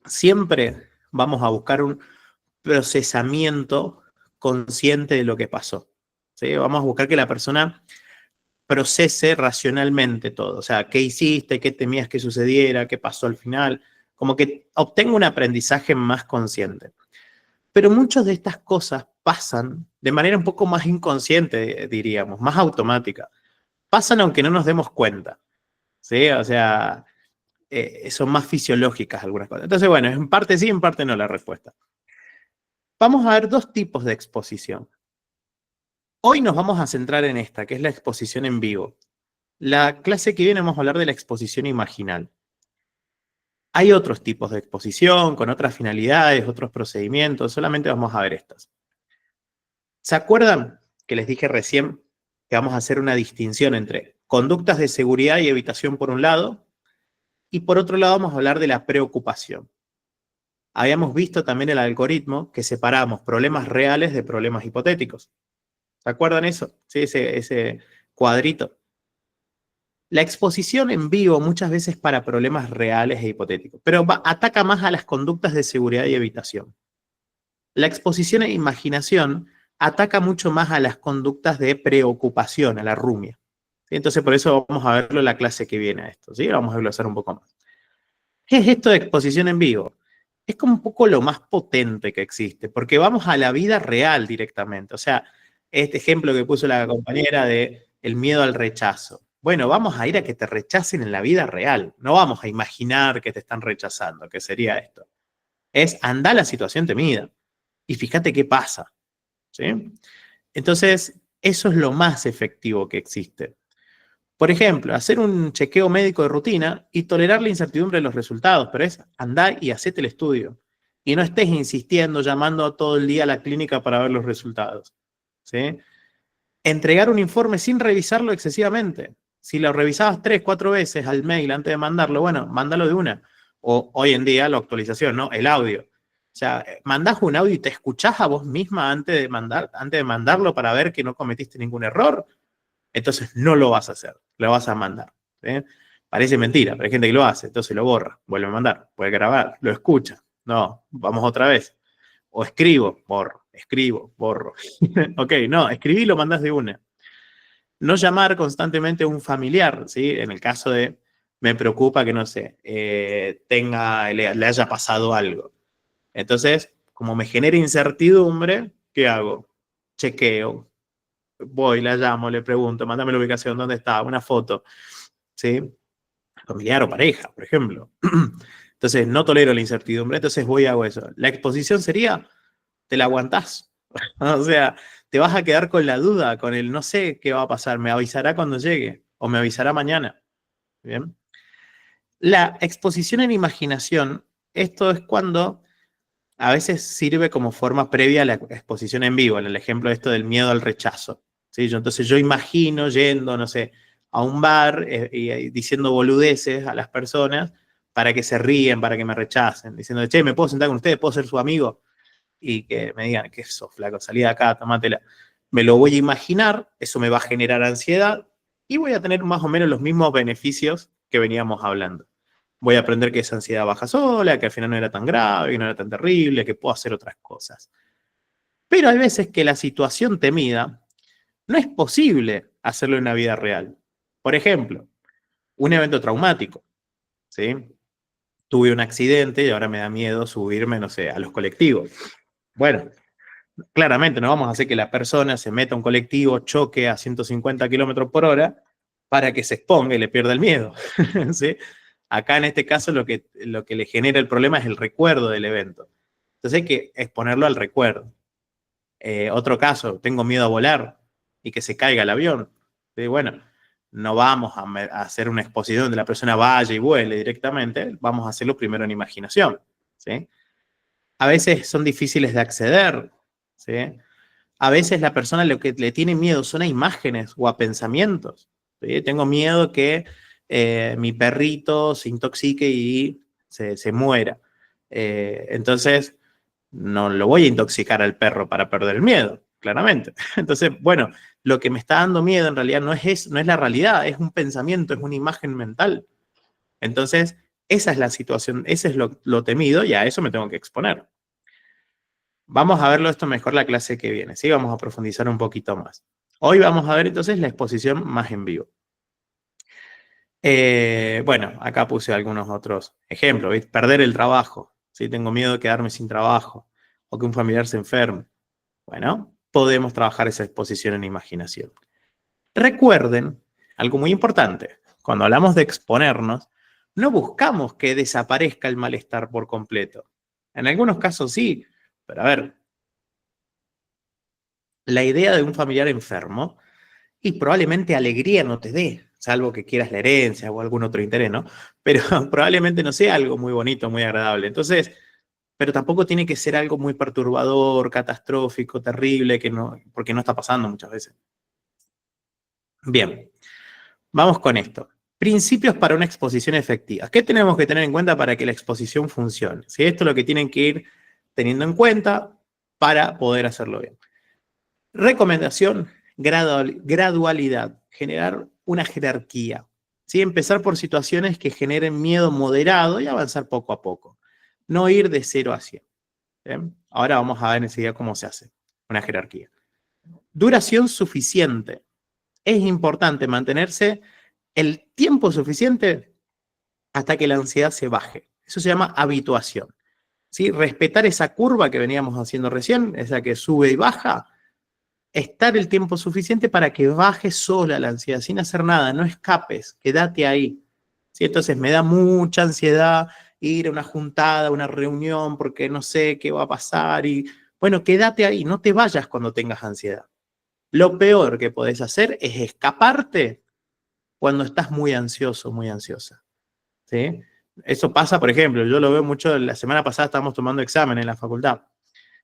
Siempre vamos a buscar un procesamiento consciente de lo que pasó. ¿Sí? Vamos a buscar que la persona procese racionalmente todo. O sea, ¿qué hiciste? ¿Qué temías que sucediera? ¿Qué pasó al final? Como que obtenga un aprendizaje más consciente. Pero muchas de estas cosas pasan de manera un poco más inconsciente, diríamos, más automática. Pasan aunque no nos demos cuenta. ¿Sí? O sea, son más fisiológicas algunas cosas. Entonces, bueno, en parte sí, en parte no la respuesta. Vamos a ver dos tipos de exposición. Hoy nos vamos a centrar en esta, que es la exposición en vivo. La clase que viene vamos a hablar de la exposición imaginal. Hay otros tipos de exposición con otras finalidades, otros procedimientos, solamente vamos a ver estas. ¿Se acuerdan que les dije recién que vamos a hacer una distinción entre conductas de seguridad y evitación por un lado, y por otro lado vamos a hablar de la preocupación? Habíamos visto también el algoritmo que separamos problemas reales de problemas hipotéticos. ¿Se acuerdan eso? Sí, ese cuadrito. La exposición en vivo muchas veces para problemas reales e hipotéticos, pero ataca más a las conductas de seguridad y evitación. La exposición e imaginación ataca mucho más a las conductas de preocupación, a la rumia. ¿Sí? Entonces, por eso vamos a verlo en la clase que viene a esto. ¿Sí? Vamos a glosar un poco más. ¿Qué es esto de exposición en vivo? Es como un poco lo más potente que existe, porque vamos a la vida real directamente. O sea, este ejemplo que puso la compañera de el miedo al rechazo. Bueno, vamos a ir a que te rechacen en la vida real. No vamos a imaginar que te están rechazando, que sería esto. Es andar a la situación temida y fíjate qué pasa. ¿Sí? Entonces, eso es lo más efectivo que existe. Por ejemplo, hacer un chequeo médico de rutina y tolerar la incertidumbre de los resultados, pero es andar y hacete el estudio. Y no estés insistiendo, llamando todo el día a la clínica para ver los resultados. ¿Sí? Entregar un informe sin revisarlo excesivamente. Si lo revisabas 3, 4 veces al mail antes de mandarlo, bueno, mándalo de una. O hoy en día la actualización, ¿no? El audio. O sea, mandás un audio y te escuchás a vos misma antes de mandarlo para ver que no cometiste ningún error. Entonces no lo vas a hacer, lo vas a mandar. ¿Sí? Parece mentira, pero hay gente que lo hace, entonces lo borra, vuelve a mandar, puede grabar, lo escucha. No, vamos otra vez. O escribo, borro. Ok, no, escribí y lo mandás de una. No llamar constantemente a un familiar, ¿sí? En el caso de, me preocupa que, no sé, le haya pasado algo. Entonces, como me genera incertidumbre, ¿qué hago? Chequeo, voy, la llamo, le pregunto, mándame la ubicación, ¿dónde está? Una foto, ¿sí? Familiar o pareja, por ejemplo. Entonces, no tolero la incertidumbre, entonces voy y hago eso. La exposición sería, te la aguantás. O sea, te vas a quedar con la duda, con el no sé qué va a pasar, me avisará cuando llegue o me avisará mañana. ¿Bien? La exposición en imaginación, esto es cuando a veces sirve como forma previa a la exposición en vivo, en el ejemplo esto del miedo al rechazo. ¿Sí? Entonces yo imagino yendo, no sé, a un bar y diciendo boludeces a las personas para que se ríen, para que me rechacen, diciendo, che, ¿me puedo sentar con ustedes? ¿Puedo ser su amigo? Y que me digan, ¿qué sos, flaco? Salí de acá, tomátela. Me lo voy a imaginar, eso me va a generar ansiedad y voy a tener más o menos los mismos beneficios que veníamos hablando. Voy a aprender que esa ansiedad baja sola, que al final no era tan grave, que no era tan terrible, que puedo hacer otras cosas. Pero hay veces que la situación temida no es posible hacerlo en la vida real. Por ejemplo, un evento traumático, ¿sí? Tuve un accidente y ahora me da miedo subirme, no sé, a los colectivos. Bueno, claramente no vamos a hacer que la persona se meta a un colectivo, choque a 150 kilómetros por hora para que se exponga y le pierda el miedo. ¿Sí? Acá en este caso lo que le genera el problema es el recuerdo del evento. Entonces hay que exponerlo al recuerdo. Otro caso, tengo miedo a volar y que se caiga el avión. ¿Sí? Bueno, no vamos a hacer una exposición donde la persona vaya y vuele directamente, vamos a hacerlo primero en imaginación. ¿Sí? A veces son difíciles de acceder. ¿Sí? A veces la persona lo que le tiene miedo son a imágenes o a pensamientos. ¿Sí? Tengo miedo que mi perrito se intoxique y se muera. Entonces, no lo voy a intoxicar al perro para perder el miedo, claramente. Entonces, bueno, lo que me está dando miedo en realidad no es la realidad, es un pensamiento, es una imagen mental. Entonces, esa es la situación, ese es lo temido y a eso me tengo que exponer. Vamos a verlo esto mejor la clase que viene, ¿sí? Vamos a profundizar un poquito más. Hoy vamos a ver entonces la exposición más en vivo. Bueno, acá puse algunos otros ejemplos, ¿viste? Perder el trabajo, ¿sí? Tengo miedo de quedarme sin trabajo o que un familiar se enferme. Bueno, podemos trabajar esa exposición en imaginación. Recuerden algo muy importante. Cuando hablamos de exponernos, no buscamos que desaparezca el malestar por completo. En algunos casos sí, pero a ver, la idea de un familiar enfermo y probablemente alegría no te dé, salvo que quieras la herencia o algún otro interés, ¿no? Pero probablemente no sea algo muy bonito, muy agradable. Entonces, pero tampoco tiene que ser algo muy perturbador, catastrófico, terrible, que no, porque no está pasando muchas veces. Bien, vamos con esto. Principios para una exposición efectiva. ¿Qué tenemos que tener en cuenta para que la exposición funcione? Si esto es lo que tienen que ir teniendo en cuenta para poder hacerlo bien. Recomendación, gradualidad, generar una jerarquía. ¿Sí? Empezar por situaciones que generen miedo moderado y avanzar poco a poco. No ir de 0 a 100. ¿Bien? Ahora vamos a ver enseguida cómo se hace una jerarquía. Duración suficiente. Es importante mantenerse el tiempo suficiente hasta que la ansiedad se baje. Eso se llama habituación. ¿Sí? Respetar esa curva que veníamos haciendo recién, esa que sube y baja, estar el tiempo suficiente para que baje sola la ansiedad, sin hacer nada, no escapes, quédate ahí. ¿Sí? Entonces me da mucha ansiedad ir a una juntada, a una reunión, porque no sé qué va a pasar. Y bueno, quédate ahí, no te vayas cuando tengas ansiedad. Lo peor que podés hacer es escaparte cuando estás muy ansioso, muy ansiosa. ¿Sí? Eso pasa, por ejemplo, yo lo veo mucho, la semana pasada estábamos tomando examen en la facultad.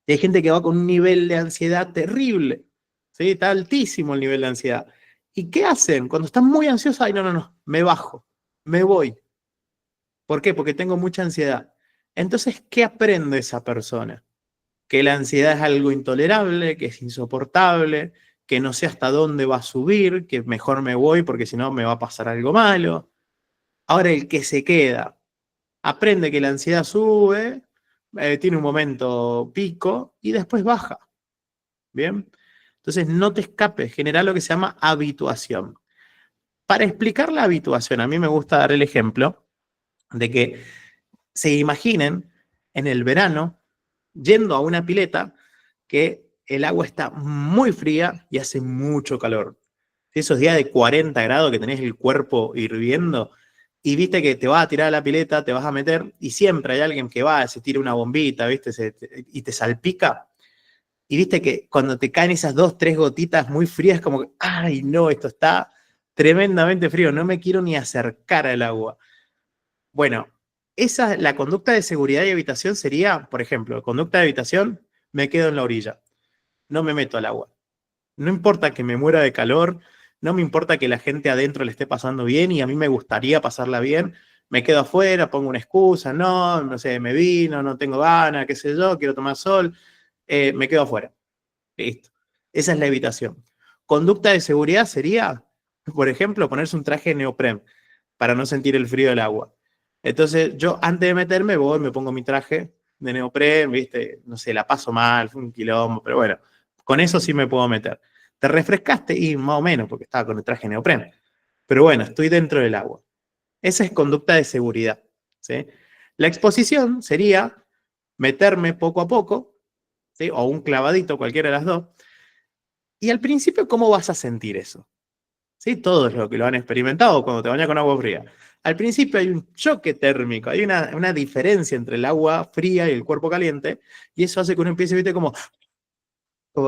Y hay gente que va con un nivel de ansiedad terrible. ¿Sí? Está altísimo el nivel de ansiedad. ¿Y qué hacen? Cuando están muy ansiosos, ay, no, no, no, me bajo, me voy. ¿Por qué? Porque tengo mucha ansiedad. Entonces, ¿qué aprende esa persona? Que la ansiedad es algo intolerable, que es insoportable, que no sé hasta dónde va a subir, que mejor me voy porque si no me va a pasar algo malo. Ahora el que se queda, aprende que la ansiedad sube, tiene un momento pico y después baja. ¿Bien? Entonces no te escapes, genera lo que se llama habituación. Para explicar la habituación, a mí me gusta dar el ejemplo de que se imaginen en el verano yendo a una pileta que el agua está muy fría y hace mucho calor. Esos días de 40 grados que tenés el cuerpo hirviendo y viste que te vas a tirar a la pileta, te vas a meter y siempre hay alguien que va, se tira una bombita, ¿viste? Y te salpica. Y viste que cuando te caen esas 2, 3 gotitas muy frías, como que, ay, no, esto está tremendamente frío, no me quiero ni acercar al agua. Bueno, la conducta de seguridad y evitación sería, por ejemplo, conducta de evitación, me quedo en la orilla, no me meto al agua. No importa que me muera de calor, no me importa que la gente adentro le esté pasando bien y a mí me gustaría pasarla bien, me quedo afuera, pongo una excusa, no, no sé, me vino, no tengo ganas, qué sé yo, quiero tomar sol, me quedo afuera. Listo. Esa es la evitación. Conducta de seguridad sería, por ejemplo, ponerse un traje de neopren para no sentir el frío del agua. Entonces, yo antes de meterme, voy, me pongo mi traje de neopren, ¿viste? No sé, la paso mal, fue un quilombo, pero bueno, con eso sí me puedo meter. Te refrescaste y más o menos, porque estaba con el traje de neopren. Pero bueno, estoy dentro del agua. Esa es conducta de seguridad, ¿sí? La exposición sería meterme poco a poco, ¿sí? O un clavadito, cualquiera de las dos. Y al principio, ¿cómo vas a sentir eso? ¿Sí? Todos los que lo han experimentado cuando te bañas con agua fría. Al principio hay un choque térmico, hay una diferencia entre el agua fría y el cuerpo caliente, y eso hace que uno empiece, viste, como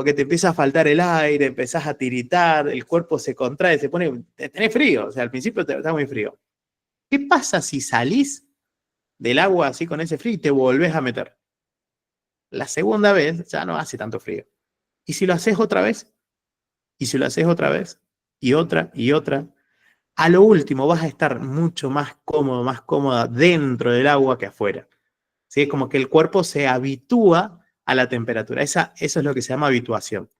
que te empieza a faltar el aire, empezás a tiritar, el cuerpo se contrae, se pone, tenés frío, o sea, al principio está muy frío. ¿Qué pasa si salís del agua así con ese frío y te volvés a meter? La segunda vez ya no hace tanto frío. ¿Y si lo haces otra vez? ¿Y si lo haces otra vez? Y otra, y otra. A lo último vas a estar mucho más cómodo, más cómoda dentro del agua que afuera. ¿Sí? Es como que el cuerpo se habitúa a la temperatura. Eso es lo que se llama habituación.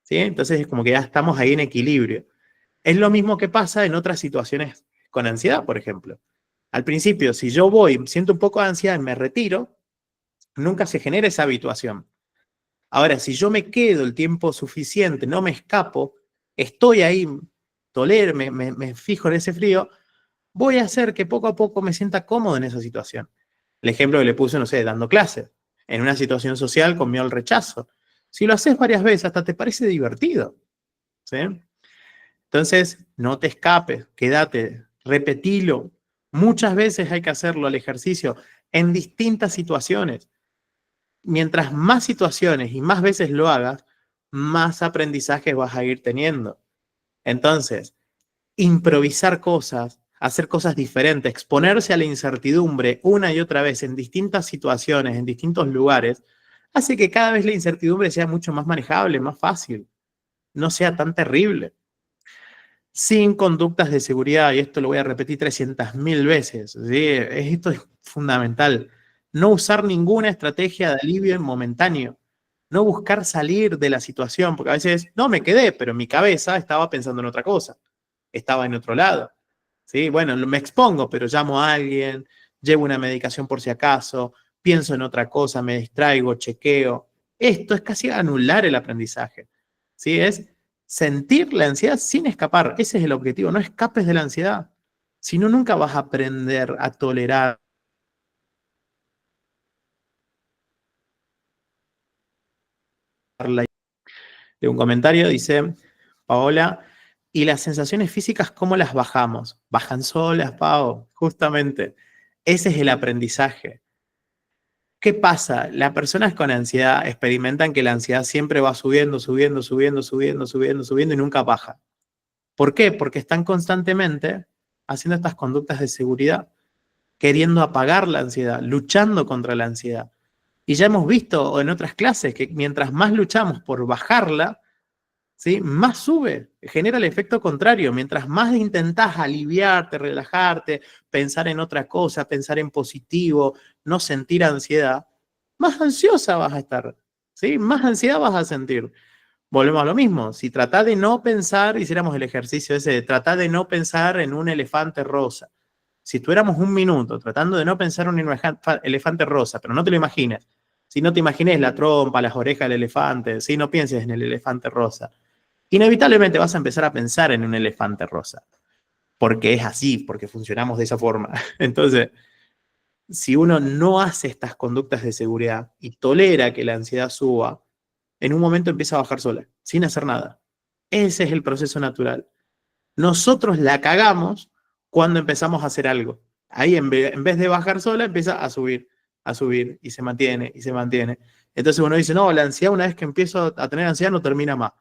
¿Sí? Entonces es como que ya estamos ahí en equilibrio. Es lo mismo que pasa en otras situaciones con ansiedad, por ejemplo. Al principio, si yo voy, siento un poco de ansiedad y me retiro, nunca se genera esa habituación. Ahora, si yo me quedo el tiempo suficiente, no me escapo, estoy ahí, tolero, me fijo en ese frío, voy a hacer que poco a poco me sienta cómodo en esa situación. El ejemplo que le puse, no sé, dando clases, en una situación social con miedo al rechazo. Si lo haces varias veces, hasta te parece divertido, ¿sí? Entonces, no te escapes, quédate, repetilo. Muchas veces hay que hacerlo al ejercicio en distintas situaciones. Mientras más situaciones y más veces lo hagas, más aprendizajes vas a ir teniendo. Entonces, improvisar cosas, hacer cosas diferentes, exponerse a la incertidumbre una y otra vez en distintas situaciones, en distintos lugares, hace que cada vez la incertidumbre sea mucho más manejable, más fácil, no sea tan terrible. Sin conductas de seguridad, y esto lo voy a repetir 300.000 veces, ¿sí? Esto es fundamental. No usar ninguna estrategia de alivio momentáneo. No buscar salir de la situación, porque a veces no me quedé, pero mi cabeza estaba pensando en otra cosa, estaba en otro lado. ¿Sí? Bueno, me expongo, pero llamo a alguien, llevo una medicación por si acaso, pienso en otra cosa, me distraigo, chequeo. Esto es casi anular el aprendizaje. ¿Sí? Es sentir la ansiedad sin escapar. Ese es el objetivo, no escapes de la ansiedad. Si no, nunca vas a aprender a tolerar la. De un comentario dice, Paola, ¿y las sensaciones físicas cómo las bajamos? Bajan solas, Pao, justamente. Ese es el aprendizaje. ¿Qué pasa? Las personas con ansiedad experimentan que la ansiedad siempre va subiendo, subiendo, subiendo, subiendo, subiendo, subiendo y nunca baja. ¿Por qué? Porque están constantemente haciendo estas conductas de seguridad, queriendo apagar la ansiedad, luchando contra la ansiedad. Y ya hemos visto en otras clases que mientras más luchamos por bajarla, ¿sí? Más sube, genera el efecto contrario. Mientras más intentás aliviarte, relajarte, pensar en otra cosa, pensar en positivo, no sentir ansiedad, más ansiosa vas a estar, ¿sí? Más ansiedad vas a sentir. Volvemos a lo mismo. Si tratás de no pensar, hiciéramos el ejercicio ese de tratar de no pensar en un elefante rosa. Si tuviéramos un minuto tratando de no pensar en un elefante rosa, pero no te lo imagines. Si no te imagines la trompa, las orejas del elefante, si no pienses en el elefante rosa, inevitablemente vas a empezar a pensar en un elefante rosa, porque es así, porque funcionamos de esa forma. Entonces, si uno no hace estas conductas de seguridad y tolera que la ansiedad suba, en un momento empieza a bajar sola, sin hacer nada. Ese es el proceso natural. Nosotros la cagamos cuando empezamos a hacer algo. Ahí en vez de bajar sola, empieza a subir, y se mantiene, y se mantiene. Entonces uno dice, no, la ansiedad una vez que empiezo a tener ansiedad no termina más.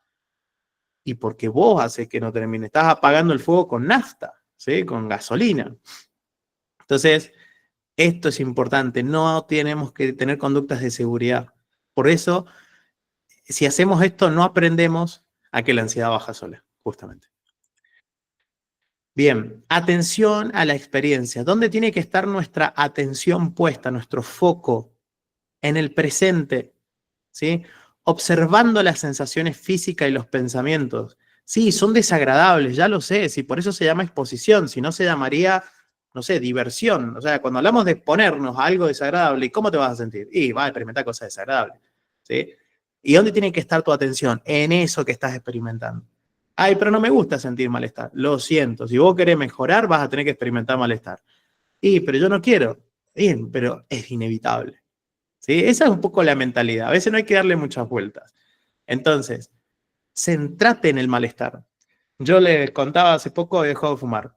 Y porque vos haces que no termine. Estás apagando el fuego con nafta, ¿sí? Con gasolina. Entonces, esto es importante. No tenemos que tener conductas de seguridad. Por eso, si hacemos esto, no aprendemos a que la ansiedad baja sola, justamente. Bien, atención a la experiencia. ¿Dónde tiene que estar nuestra atención puesta, nuestro foco? En el presente, ¿sí? Observando las sensaciones físicas y los pensamientos. Sí, son desagradables, ya lo sé, si por eso se llama exposición, si no se llamaría, no sé, diversión. O sea, cuando hablamos de exponernos a algo desagradable, ¿cómo te vas a sentir? Y vas a experimentar cosas desagradables, ¿sí? ¿Y dónde tiene que estar tu atención? En eso que estás experimentando. Ay, pero no me gusta sentir malestar. Lo siento, si vos querés mejorar, vas a tener que experimentar malestar. Y, pero yo no quiero. Bien, pero es inevitable. ¿Sí? Esa es un poco la mentalidad. A veces no hay que darle muchas vueltas. Entonces, centrate en el malestar. Yo les contaba hace poco, he dejado de fumar.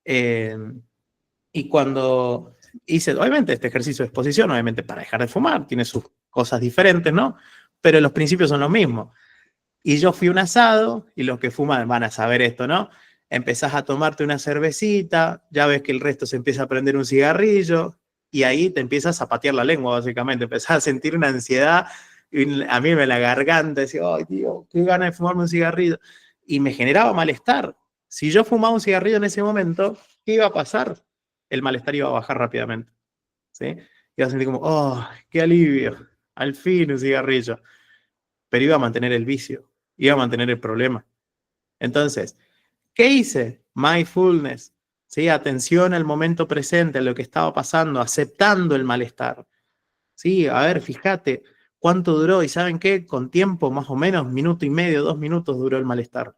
Eh, y cuando hice, obviamente, este ejercicio de exposición, obviamente para dejar de fumar, tiene sus cosas diferentes, ¿no? Pero los principios son los mismos. Y yo fui a un asado, y los que fuman van a saber esto, ¿no? Empezás a tomarte una cervecita, ya ves que el resto se empieza a prender un cigarrillo, y ahí te empiezas a patear la lengua, básicamente. Empezás a sentir una ansiedad, y a mí me la garganta, decía, ay, tío, qué ganas de fumarme un cigarrillo. Y me generaba malestar. Si yo fumaba un cigarrillo en ese momento, ¿qué iba a pasar? El malestar iba a bajar rápidamente, ¿sí? Iba a sentir como, oh, qué alivio, al fin un cigarrillo. Pero iba a mantener el vicio, iba a mantener el problema. Entonces, ¿qué hice? Mindfulness, ¿sí? Atención al momento presente, a lo que estaba pasando, aceptando el malestar. Sí, a ver, fíjate, ¿Cuánto duró? ¿Y saben qué? Con tiempo, más o menos, 1,5 minutos, 2 minutos duró el malestar.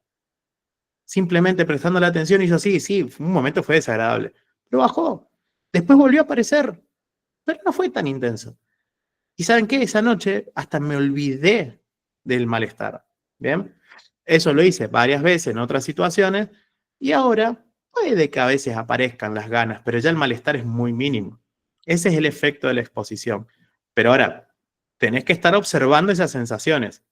Simplemente prestando la atención hizo así, sí, un momento fue desagradable, pero bajó. Después volvió a aparecer, pero no fue tan intenso. ¿Y saben qué? Esa noche hasta me olvidé del malestar. ¿Bien? Eso lo hice varias veces en otras situaciones y ahora puede que a veces aparezcan las ganas, pero ya el malestar es muy mínimo. Ese es el efecto de la exposición. Pero ahora, tenés que estar observando esas sensaciones.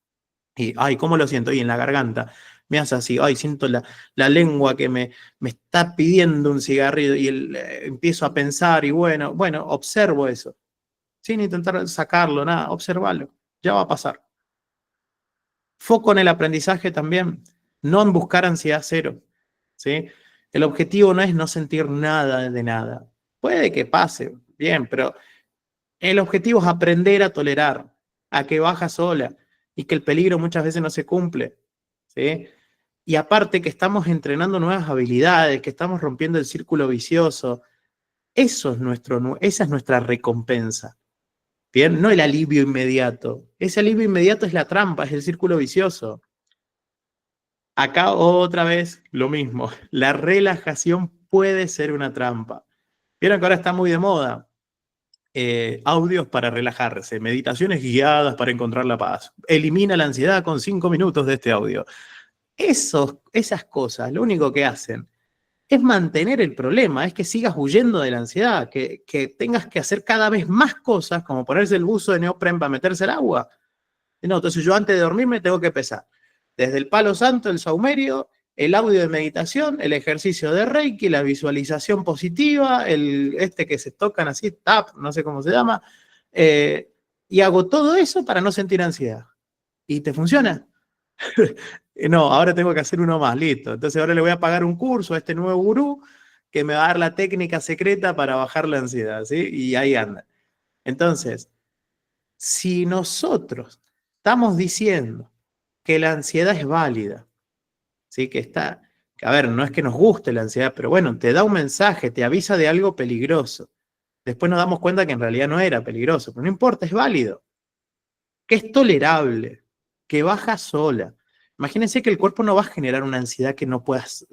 Y, ay, ¿cómo lo siento? Y en la garganta me hace así, ay, siento la lengua que me está pidiendo un cigarrillo y empiezo a pensar y bueno, observo eso sin intentar sacarlo, nada, observarlo, ya va a pasar. Foco en el aprendizaje también, no en buscar ansiedad cero, ¿sí? El objetivo no es no sentir nada de nada. Puede que pase, bien, pero el objetivo es aprender a tolerar, a que baja sola y que el peligro muchas veces no se cumple, ¿sí? Y aparte que estamos entrenando nuevas habilidades, que estamos rompiendo el círculo vicioso, esa es nuestra recompensa. Bien, no el alivio inmediato. Ese alivio inmediato es la trampa, es el círculo vicioso. Acá otra vez lo mismo. La relajación puede ser una trampa. Vieron que ahora está muy de moda. Audios para relajarse, meditaciones guiadas para encontrar la paz. Elimina la ansiedad con 5 minutos de este audio. Esas cosas, lo único que hacen es mantener el problema, es que sigas huyendo de la ansiedad, que tengas que hacer cada vez más cosas, como ponerse el buzo de neopren para meterse al agua. No, entonces yo antes de dormirme tengo que pesar. Desde el palo santo, el saumerio, el audio de meditación, el ejercicio de Reiki, la visualización positiva, este que se tocan así, tap, no sé cómo se llama, y hago todo eso para no sentir ansiedad. ¿Y te funciona? No, ahora tengo que hacer uno más, listo. Entonces ahora le voy a pagar un curso a este nuevo gurú que me va a dar la técnica secreta para bajar la ansiedad, ¿sí? Y ahí anda. Entonces, si nosotros estamos diciendo que la ansiedad es válida, ¿sí? Que a ver, no es que nos guste la ansiedad, pero bueno, te da un mensaje, te avisa de algo peligroso. Después nos damos cuenta que en realidad no era peligroso, pero no importa, es válido, que es tolerable, que baja sola. Imagínense que el cuerpo no va a generar una ansiedad que no puedas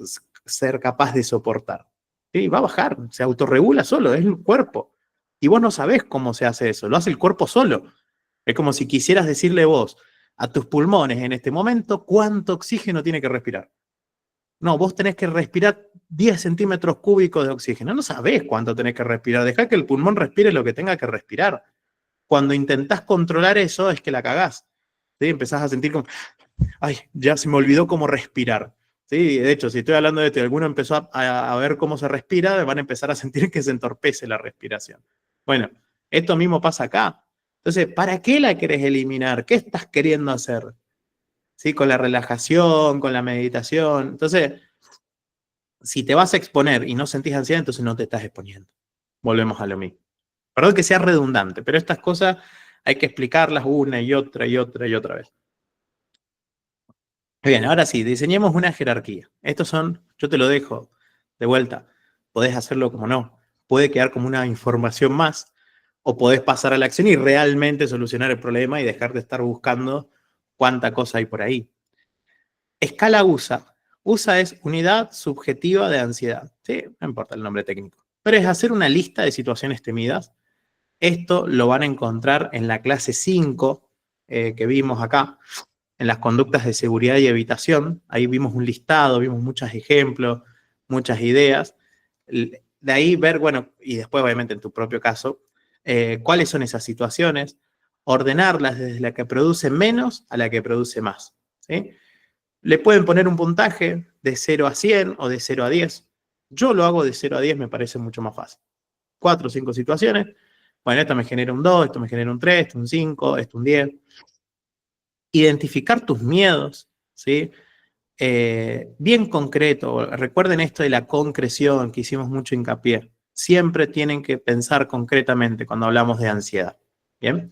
ser capaz de soportar. ¿Sí? Va a bajar, se autorregula solo, es el cuerpo. Y vos no sabés cómo se hace eso, lo hace el cuerpo solo. Es como si quisieras decirle vos a tus pulmones en este momento cuánto oxígeno tiene que respirar. No, vos tenés que respirar 10 centímetros cúbicos de oxígeno. No sabés cuánto tenés que respirar. Dejá que el pulmón respire lo que tenga que respirar. Cuando intentás controlar eso es que la cagás. ¿Sí? Empezás a sentir como, ay, ya se me olvidó cómo respirar. ¿Sí? De hecho, si estoy hablando de esto y alguno empezó a ver cómo se respira, van a empezar a sentir que se entorpece la respiración. Bueno, esto mismo pasa acá. Entonces, ¿para qué la querés eliminar? ¿Qué estás queriendo hacer? ¿Sí? Con la relajación, con la meditación. Entonces, si te vas a exponer y no sentís ansiedad, entonces no te estás exponiendo. Volvemos a lo mismo. Perdón que sea redundante, pero estas cosas hay que explicarlas una y otra y otra y otra vez. Bien, ahora sí, diseñemos una jerarquía. Estos son, yo te lo dejo de vuelta. Podés hacerlo como no. Puede quedar como una información más o podés pasar a la acción y realmente solucionar el problema y dejar de estar buscando cuánta cosa hay por ahí. Escala USA. USA es unidad subjetiva de ansiedad. Sí, no importa el nombre técnico. Pero es hacer una lista de situaciones temidas. Esto lo van a encontrar en la clase 5 que vimos acá, en las conductas de seguridad y evitación. Ahí vimos un listado, vimos muchos ejemplos, muchas ideas. De ahí ver, bueno, y después obviamente en tu propio caso, cuáles son esas situaciones, ordenarlas desde la que produce menos a la que produce más. ¿Sí? Le pueden poner un puntaje de 0 a 100 o de 0 a 10. Yo lo hago de 0 a 10, me parece mucho más fácil. 4 o 5 situaciones. Bueno, esto me genera un 2, esto me genera un 3, esto un 5, esto un 10. Identificar tus miedos, ¿sí? Bien concreto. Recuerden esto de la concreción, que hicimos mucho hincapié. Siempre tienen que pensar concretamente cuando hablamos de ansiedad. ¿Bien?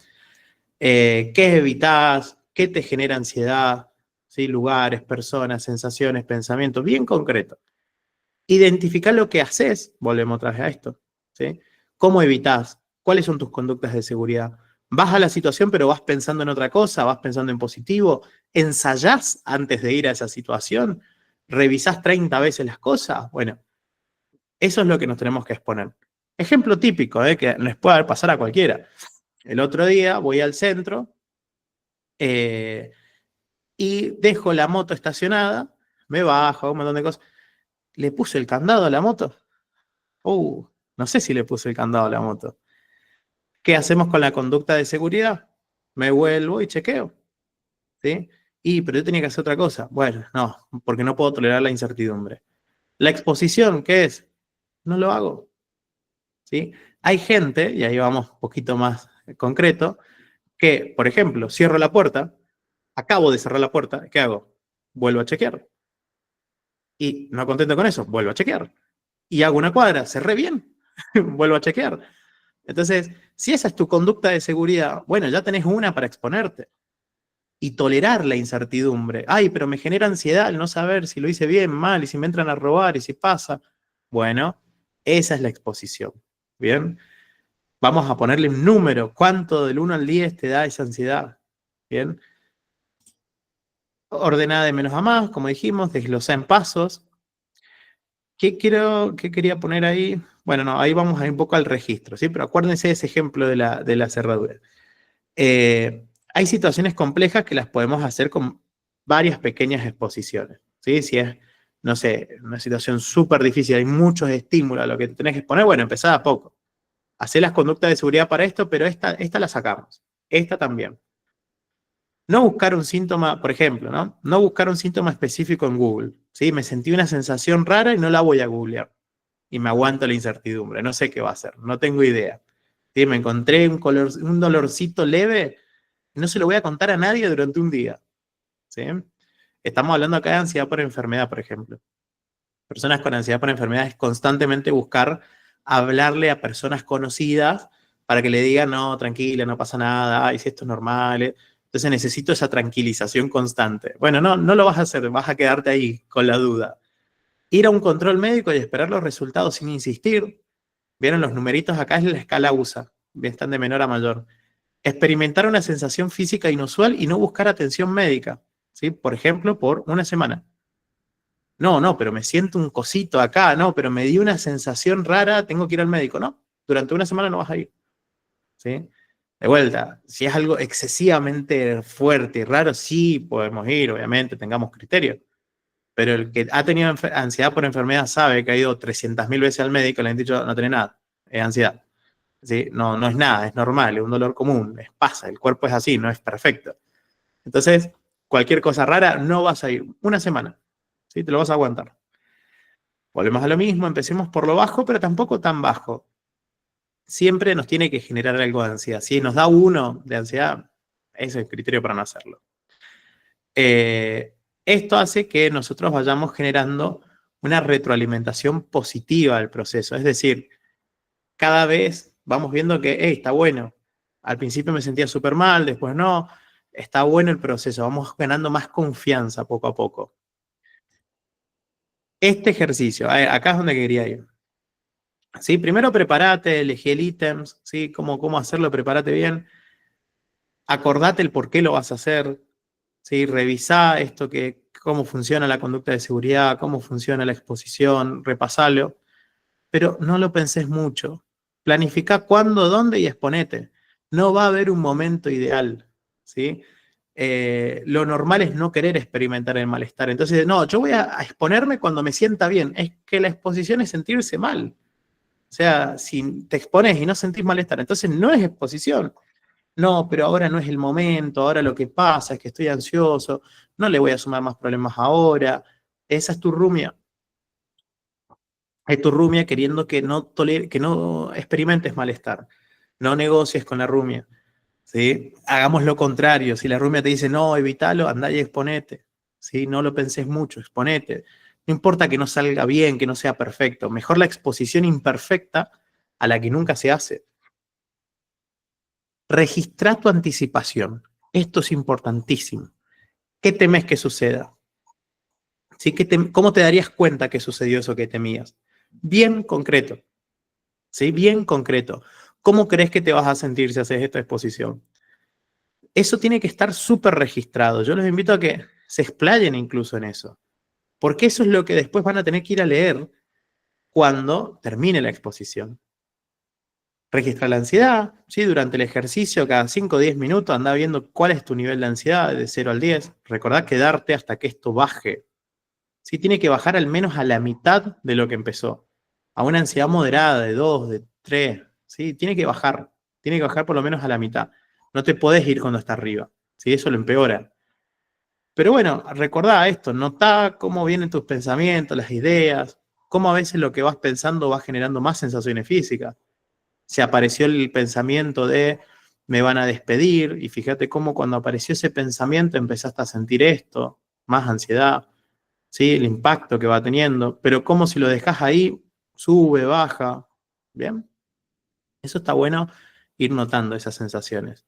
¿Qué evitas? ¿Qué te genera ansiedad? ¿Sí? Lugares, personas, sensaciones, pensamientos, bien concreto. Identificar lo que haces, volvemos otra vez a esto. ¿Sí? ¿Cómo evitas? ¿Cuáles son tus conductas de seguridad? Vas a la situación, pero vas pensando en otra cosa, vas pensando en positivo, ensayás antes de ir a esa situación, revisás 30 veces las cosas. Bueno, eso es lo que nos tenemos que exponer. Ejemplo típico, que les puede pasar a cualquiera. El otro día voy al centro y dejo la moto estacionada, me bajo, un montón de cosas. ¿Le puse el candado a la moto? No sé si le puse el candado a la moto. ¿Qué hacemos con la conducta de seguridad? Me vuelvo y chequeo. ¿Sí? Pero yo tenía que hacer otra cosa. Bueno, no, porque no puedo tolerar la incertidumbre. La exposición, ¿qué es? No lo hago. ¿Sí? Hay gente, y ahí vamos un poquito más concreto, que, por ejemplo, cierro la puerta, acabo de cerrar la puerta, ¿qué hago? Vuelvo a chequear. Y no contento con eso, vuelvo a chequear. Y hago una cuadra, cerré bien, vuelvo a chequear. Entonces, si esa es tu conducta de seguridad, bueno, ya tenés una para exponerte y tolerar la incertidumbre. Ay, pero me genera ansiedad el no saber si lo hice bien, mal, y si me entran a robar, y si pasa. Bueno, esa es la exposición. ¿Bien? Vamos a ponerle un número. ¿Cuánto del 1 al 10 te da esa ansiedad? ¿Bien? Ordenada de menos a más, como dijimos, desglosa en pasos. ¿Qué quería poner ahí? Bueno, no, ahí vamos a ir un poco al registro, ¿sí? Pero acuérdense de ese ejemplo de la cerradura. Hay situaciones complejas que las podemos hacer con varias pequeñas exposiciones, ¿sí? Si es, no sé, una situación súper difícil, hay muchos estímulos a lo que te tenés que exponer, bueno, empezá a poco. Hacé las conductas de seguridad para esto, pero esta la sacamos. Esta también. No buscar un síntoma, por ejemplo, ¿no? No buscar un síntoma específico en Google, ¿sí? Me sentí una sensación rara y no la voy a googlear. Y me aguanto la incertidumbre, no sé qué va a hacer, no tengo idea. ¿Sí? Me encontré un dolorcito leve, no se lo voy a contar a nadie durante un día. ¿Sí? Estamos hablando acá de ansiedad por enfermedad, por ejemplo. Personas con ansiedad por enfermedad es constantemente buscar hablarle a personas conocidas para que le digan, no, tranquila, no pasa nada, y si esto es normal. Entonces necesito esa tranquilización constante. Bueno, no lo vas a hacer, vas a quedarte ahí con la duda. Ir a un control médico y esperar los resultados sin insistir. Vieron los numeritos acá, es la escala USA, están de menor a mayor. Experimentar una sensación física inusual y no buscar atención médica, ¿sí? Por ejemplo, por una semana. No, pero me siento un cosito acá, no, pero me dio una sensación rara, tengo que ir al médico. No, durante una semana no vas a ir, ¿sí? De vuelta, si es algo excesivamente fuerte y raro, sí podemos ir, obviamente, tengamos criterio. Pero el que ha tenido ansiedad por enfermedad sabe que ha ido 300.000 veces al médico y le han dicho, no tiene nada, es ansiedad. ¿Sí? No es nada, es normal, es un dolor común, pasa, el cuerpo es así, no es perfecto. Entonces, cualquier cosa rara, no vas a ir una semana, ¿sí? Te lo vas a aguantar. Volvemos a lo mismo, empecemos por lo bajo, pero tampoco tan bajo. Siempre nos tiene que generar algo de ansiedad. Si nos da uno de ansiedad, ese es el criterio para no hacerlo. Esto hace que nosotros vayamos generando una retroalimentación positiva del proceso. Es decir, cada vez vamos viendo que está bueno. Al principio me sentía súper mal, después no. Está bueno el proceso, vamos ganando más confianza poco a poco. Este ejercicio, acá es donde quería ir. ¿Sí? Primero prepárate, elegí el ítems, ¿sí? Cómo hacerlo, prepárate bien. Acordate el por qué lo vas a hacer, ¿sí? Revisá esto cómo funciona la conducta de seguridad, cómo funciona la exposición, repasalo, pero no lo pensés mucho. Planificá cuándo, dónde y exponete. No va a haber un momento ideal, ¿sí? Lo normal es no querer experimentar el malestar. Entonces, no, yo voy a exponerme cuando me sienta bien. Es que la exposición es sentirse mal. O sea, si te expones y no sentís malestar, entonces no es exposición. No, pero ahora no es el momento, ahora lo que pasa es que estoy ansioso, no le voy a sumar más problemas ahora. Esa es tu rumia. Es tu rumia queriendo que no experimentes malestar. No negocies con la rumia. ¿Sí? Hagamos lo contrario. Si la rumia te dice, no, evítalo, andá y exponete. ¿Sí? No lo pensés mucho, exponete. No importa que no salga bien, que no sea perfecto. Mejor la exposición imperfecta a la que nunca se hace. Registra tu anticipación. Esto es importantísimo. ¿Qué temes que suceda? ¿Sí? ¿Cómo te darías cuenta que sucedió eso que temías? Bien concreto. ¿Sí? Bien concreto. ¿Cómo crees que te vas a sentir si haces esta exposición? Eso tiene que estar súper registrado. Yo los invito a que se explayen incluso en eso, porque eso es lo que después van a tener que ir a leer cuando termine la exposición. Registra la ansiedad, ¿sí? Durante el ejercicio, cada 5 o 10 minutos, anda viendo cuál es tu nivel de ansiedad de 0 al 10. Recordá quedarte hasta que esto baje. ¿Sí? Tiene que bajar al menos a la mitad de lo que empezó. A una ansiedad moderada de 2, de 3. ¿Sí? Tiene que bajar. Tiene que bajar por lo menos a la mitad. No te podés ir cuando está arriba. ¿Sí? Eso lo empeora. Pero bueno, recordá esto. Notá cómo vienen tus pensamientos, las ideas. Cómo a veces lo que vas pensando va generando más sensaciones físicas. Se apareció el pensamiento de me van a despedir, y fíjate cómo cuando apareció ese pensamiento empezaste a sentir esto, más ansiedad, ¿sí? El impacto que va teniendo, pero como si lo dejas ahí, sube, baja, ¿bien? Eso está bueno, ir notando esas sensaciones.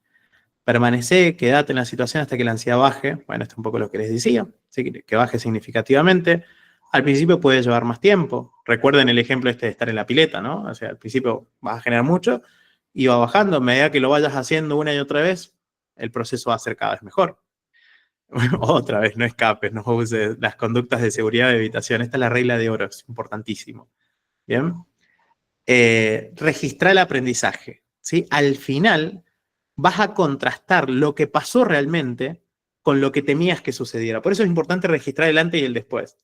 Permanece, quédate en la situación hasta que la ansiedad baje. Bueno, esto es un poco lo que les decía, ¿sí? Que baje significativamente. Al principio puede llevar más tiempo. Recuerden el ejemplo este de estar en la pileta, ¿no? O sea, al principio vas a generar mucho y va bajando. A medida que lo vayas haciendo una y otra vez, el proceso va a ser cada vez mejor. Otra vez, no escapes, no uses las conductas de seguridad de evitación. Esta es la regla de oro, es importantísimo. ¿Bien? Registrar el aprendizaje, ¿sí? Al final vas a contrastar lo que pasó realmente con lo que temías que sucediera. Por eso es importante registrar el antes y el después.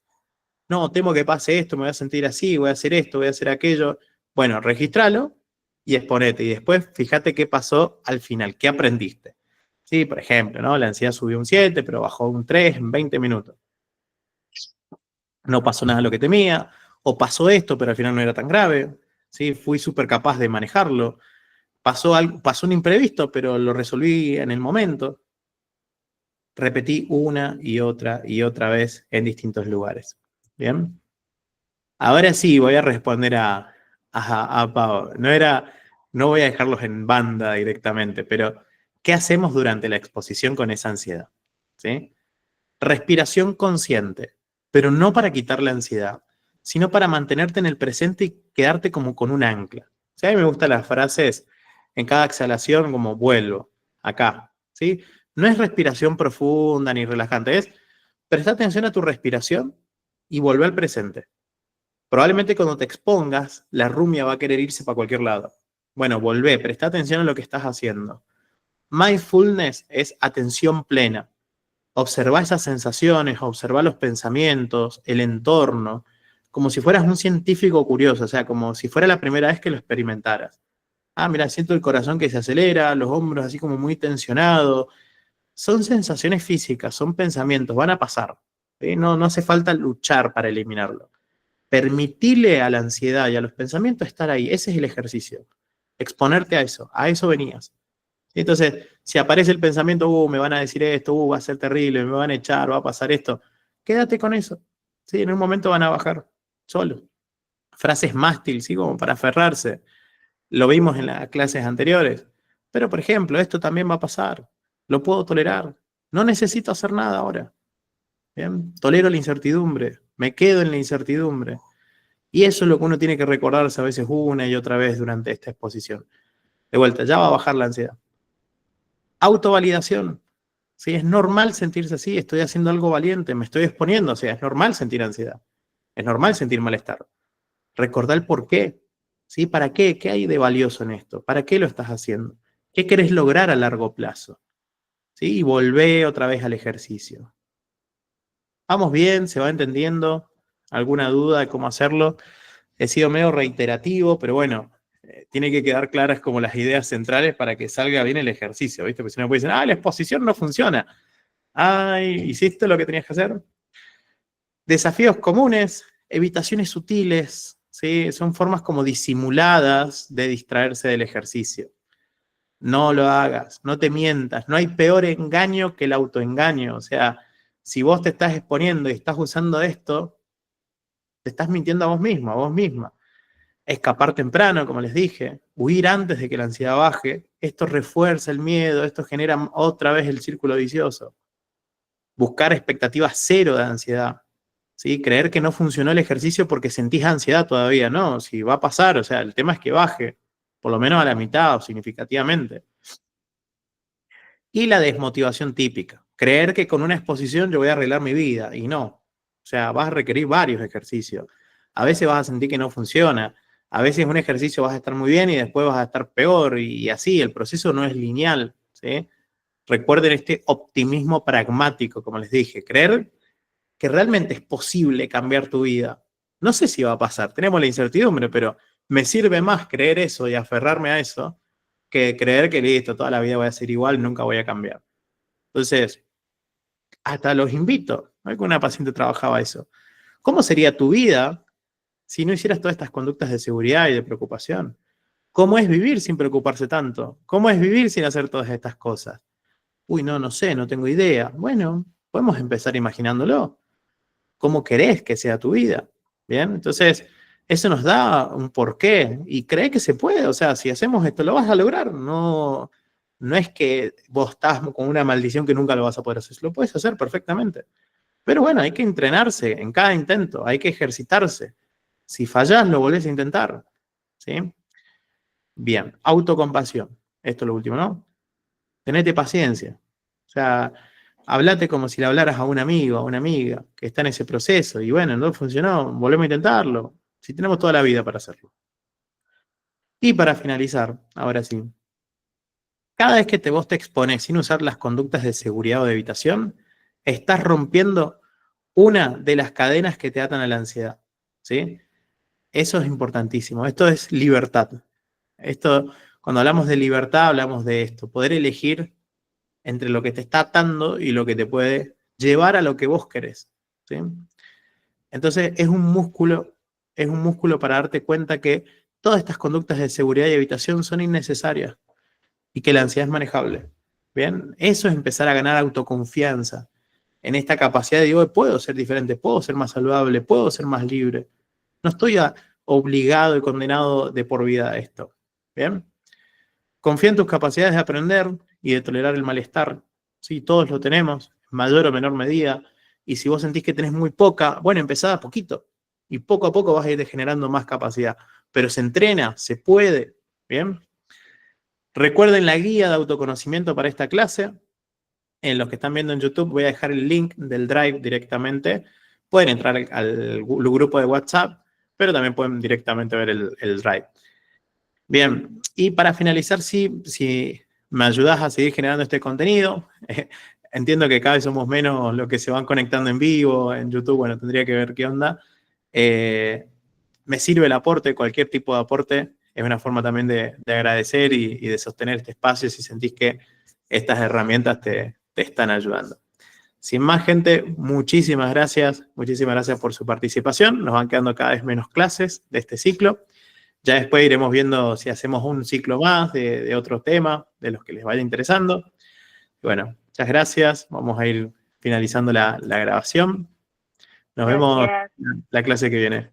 No, temo que pase esto, me voy a sentir así, voy a hacer esto, voy a hacer aquello. Bueno, registralo y exponete. Y después fíjate qué pasó al final, qué aprendiste. Sí, por ejemplo, ¿no? La ansiedad subió un 7, pero bajó un 3 en 20 minutos. No pasó nada de lo que temía, o pasó esto, pero al final no era tan grave. ¿Sí? Fui súper capaz de manejarlo. Pasó un imprevisto, pero lo resolví en el momento. Repetí una y otra vez en distintos lugares. ¿Bien? Ahora sí, voy a responder a Pau. No voy a dejarlos en banda directamente, pero ¿qué hacemos durante la exposición con esa ansiedad? ¿Sí? Respiración consciente, pero no para quitar la ansiedad, sino para mantenerte en el presente y quedarte como con un ancla. ¿Sí? A mí me gustan las frases en cada exhalación como vuelvo, acá. ¿Sí? No es respiración profunda ni relajante, es prestar atención a tu respiración y volver al presente. Probablemente cuando te expongas, la rumia va a querer irse para cualquier lado. Bueno, volvé, presta atención a lo que estás haciendo. Mindfulness es atención plena. Observa esas sensaciones, observa los pensamientos, el entorno, como si fueras un científico curioso, o sea, como si fuera la primera vez que lo experimentaras. Ah, mira, siento el corazón que se acelera, los hombros así como muy tensionados. Son sensaciones físicas, son pensamientos, van a pasar. ¿Sí? No hace falta luchar para eliminarlo. Permitirle a la ansiedad y a los pensamientos estar ahí, ese es el ejercicio. Exponerte a eso venías. Entonces, si aparece el pensamiento, me van a decir esto, va a ser terrible, me van a echar, va a pasar esto, quédate con eso. ¿Sí? En un momento van a bajar, solo. Frases mástil, ¿sí? Como para aferrarse. Lo vimos en las clases anteriores. Pero, por ejemplo, esto también va a pasar. Lo puedo tolerar. No necesito hacer nada ahora. ¿Bien? Tolero la incertidumbre. Me quedo en la incertidumbre. Y eso es lo que uno tiene que recordarse a veces una y otra vez durante esta exposición. De vuelta, ya va a bajar la ansiedad. Autovalidación. Sí, es normal sentirse así, estoy haciendo algo valiente, me estoy exponiendo, o sea, es normal sentir ansiedad, es normal sentir malestar. Recordar el por qué, ¿sí? ¿Para qué? ¿Qué hay de valioso en esto? ¿Para qué lo estás haciendo? ¿Qué querés lograr a largo plazo? ¿Sí? Y volvé otra vez al ejercicio. Vamos bien, se va entendiendo. ¿Alguna duda de cómo hacerlo? He sido medio reiterativo, pero bueno, tiene que quedar claras como las ideas centrales para que salga bien el ejercicio, ¿viste? Porque si no pueden decir, la exposición no funciona. Ay, ¿hiciste lo que tenías que hacer? Desafíos comunes, evitaciones sutiles, ¿sí? Son formas como disimuladas de distraerse del ejercicio. No lo hagas, no te mientas, no hay peor engaño que el autoengaño. O sea, si vos te estás exponiendo y estás usando esto, te estás mintiendo a vos mismo, a vos misma. Escapar temprano, como les dije, huir antes de que la ansiedad baje, esto refuerza el miedo, esto genera otra vez el círculo vicioso. Buscar expectativas cero de ansiedad, ¿sí? Creer que no funcionó el ejercicio porque sentís ansiedad todavía, ¿no? Si va a pasar, o sea, el tema es que baje. por lo menos a la mitad o significativamente. Y la desmotivación típica, creer que con una exposición yo voy a arreglar mi vida, y no. O sea, vas a requerir varios ejercicios. A veces vas a sentir que no funciona, a veces un ejercicio vas a estar muy bien y después vas a estar peor, y así, el proceso no es lineal, ¿sí? Recuerden este optimismo pragmático, como les dije, creer que realmente es posible cambiar tu vida. No sé si va a pasar, tenemos la incertidumbre, pero me sirve más creer eso y aferrarme a eso que creer que listo, toda la vida voy a ser igual, nunca voy a cambiar. Entonces, hasta los invito. Alguna paciente trabajaba eso. ¿Cómo sería tu vida si no hicieras todas estas conductas de seguridad y de preocupación? ¿Cómo es vivir sin preocuparse tanto? ¿Cómo es vivir sin hacer todas estas cosas? Uy, no, no sé, no tengo idea. Bueno, podemos empezar imaginándolo. ¿Cómo querés que sea tu vida? Bien, entonces eso nos da un porqué y cree que se puede. O sea, si hacemos esto, lo vas a lograr. No, no es que vos estás con una maldición que nunca lo vas a poder hacer. Lo puedes hacer perfectamente. Pero bueno, hay que entrenarse en cada intento, hay que ejercitarse. Si fallás, lo volvés a intentar. ¿Sí? Bien, autocompasión. Esto es lo último, ¿no? Tenete paciencia. O sea, hablate como si le hablaras a un amigo, a una amiga que está en ese proceso. Y bueno, no funcionó, volvemos a intentarlo. Si tenemos toda la vida para hacerlo. Y para finalizar, ahora sí, cada vez que vos te expones sin usar las conductas de seguridad o de evitación, estás rompiendo una de las cadenas que te atan a la ansiedad. ¿Sí? Eso es importantísimo. Esto es libertad. Esto, cuando hablamos de libertad, hablamos de esto, poder elegir entre lo que te está atando y lo que te puede llevar a lo que vos querés. ¿Sí? Entonces es un músculo para darte cuenta que todas estas conductas de seguridad y evitación son innecesarias y que la ansiedad es manejable. ¿Bien? Eso es empezar a ganar autoconfianza en esta capacidad de, digo, puedo ser diferente, puedo ser más saludable, puedo ser más libre. No estoy obligado y condenado de por vida a esto. ¿Bien? Confía en tus capacidades de aprender y de tolerar el malestar. Sí, todos lo tenemos, en mayor o menor medida. Y si vos sentís que tenés muy poca, bueno, empezá a poquito. Y poco a poco vas a ir generando más capacidad. Pero se entrena, se puede. ¿Bien? Recuerden la guía de autoconocimiento para esta clase. En los que están viendo en YouTube voy a dejar el link del Drive directamente. Pueden entrar al grupo de WhatsApp, pero también pueden directamente ver el Drive. Bien, y para finalizar, si me ayudas a seguir generando este contenido, entiendo que cada vez somos menos los que se van conectando en vivo, en YouTube, bueno, tendría que ver qué onda. Me sirve el aporte, cualquier tipo de aporte, es una forma también de agradecer y de sostener este espacio si sentís que estas herramientas te están ayudando. Sin más, gente, muchísimas gracias por su participación. Nos van quedando cada vez menos clases de este ciclo. Ya después iremos viendo si hacemos un ciclo más de otro tema, de los que les vaya interesando. Bueno, muchas gracias. Vamos a ir finalizando la grabación. Nos vemos Gracias. la clase que viene.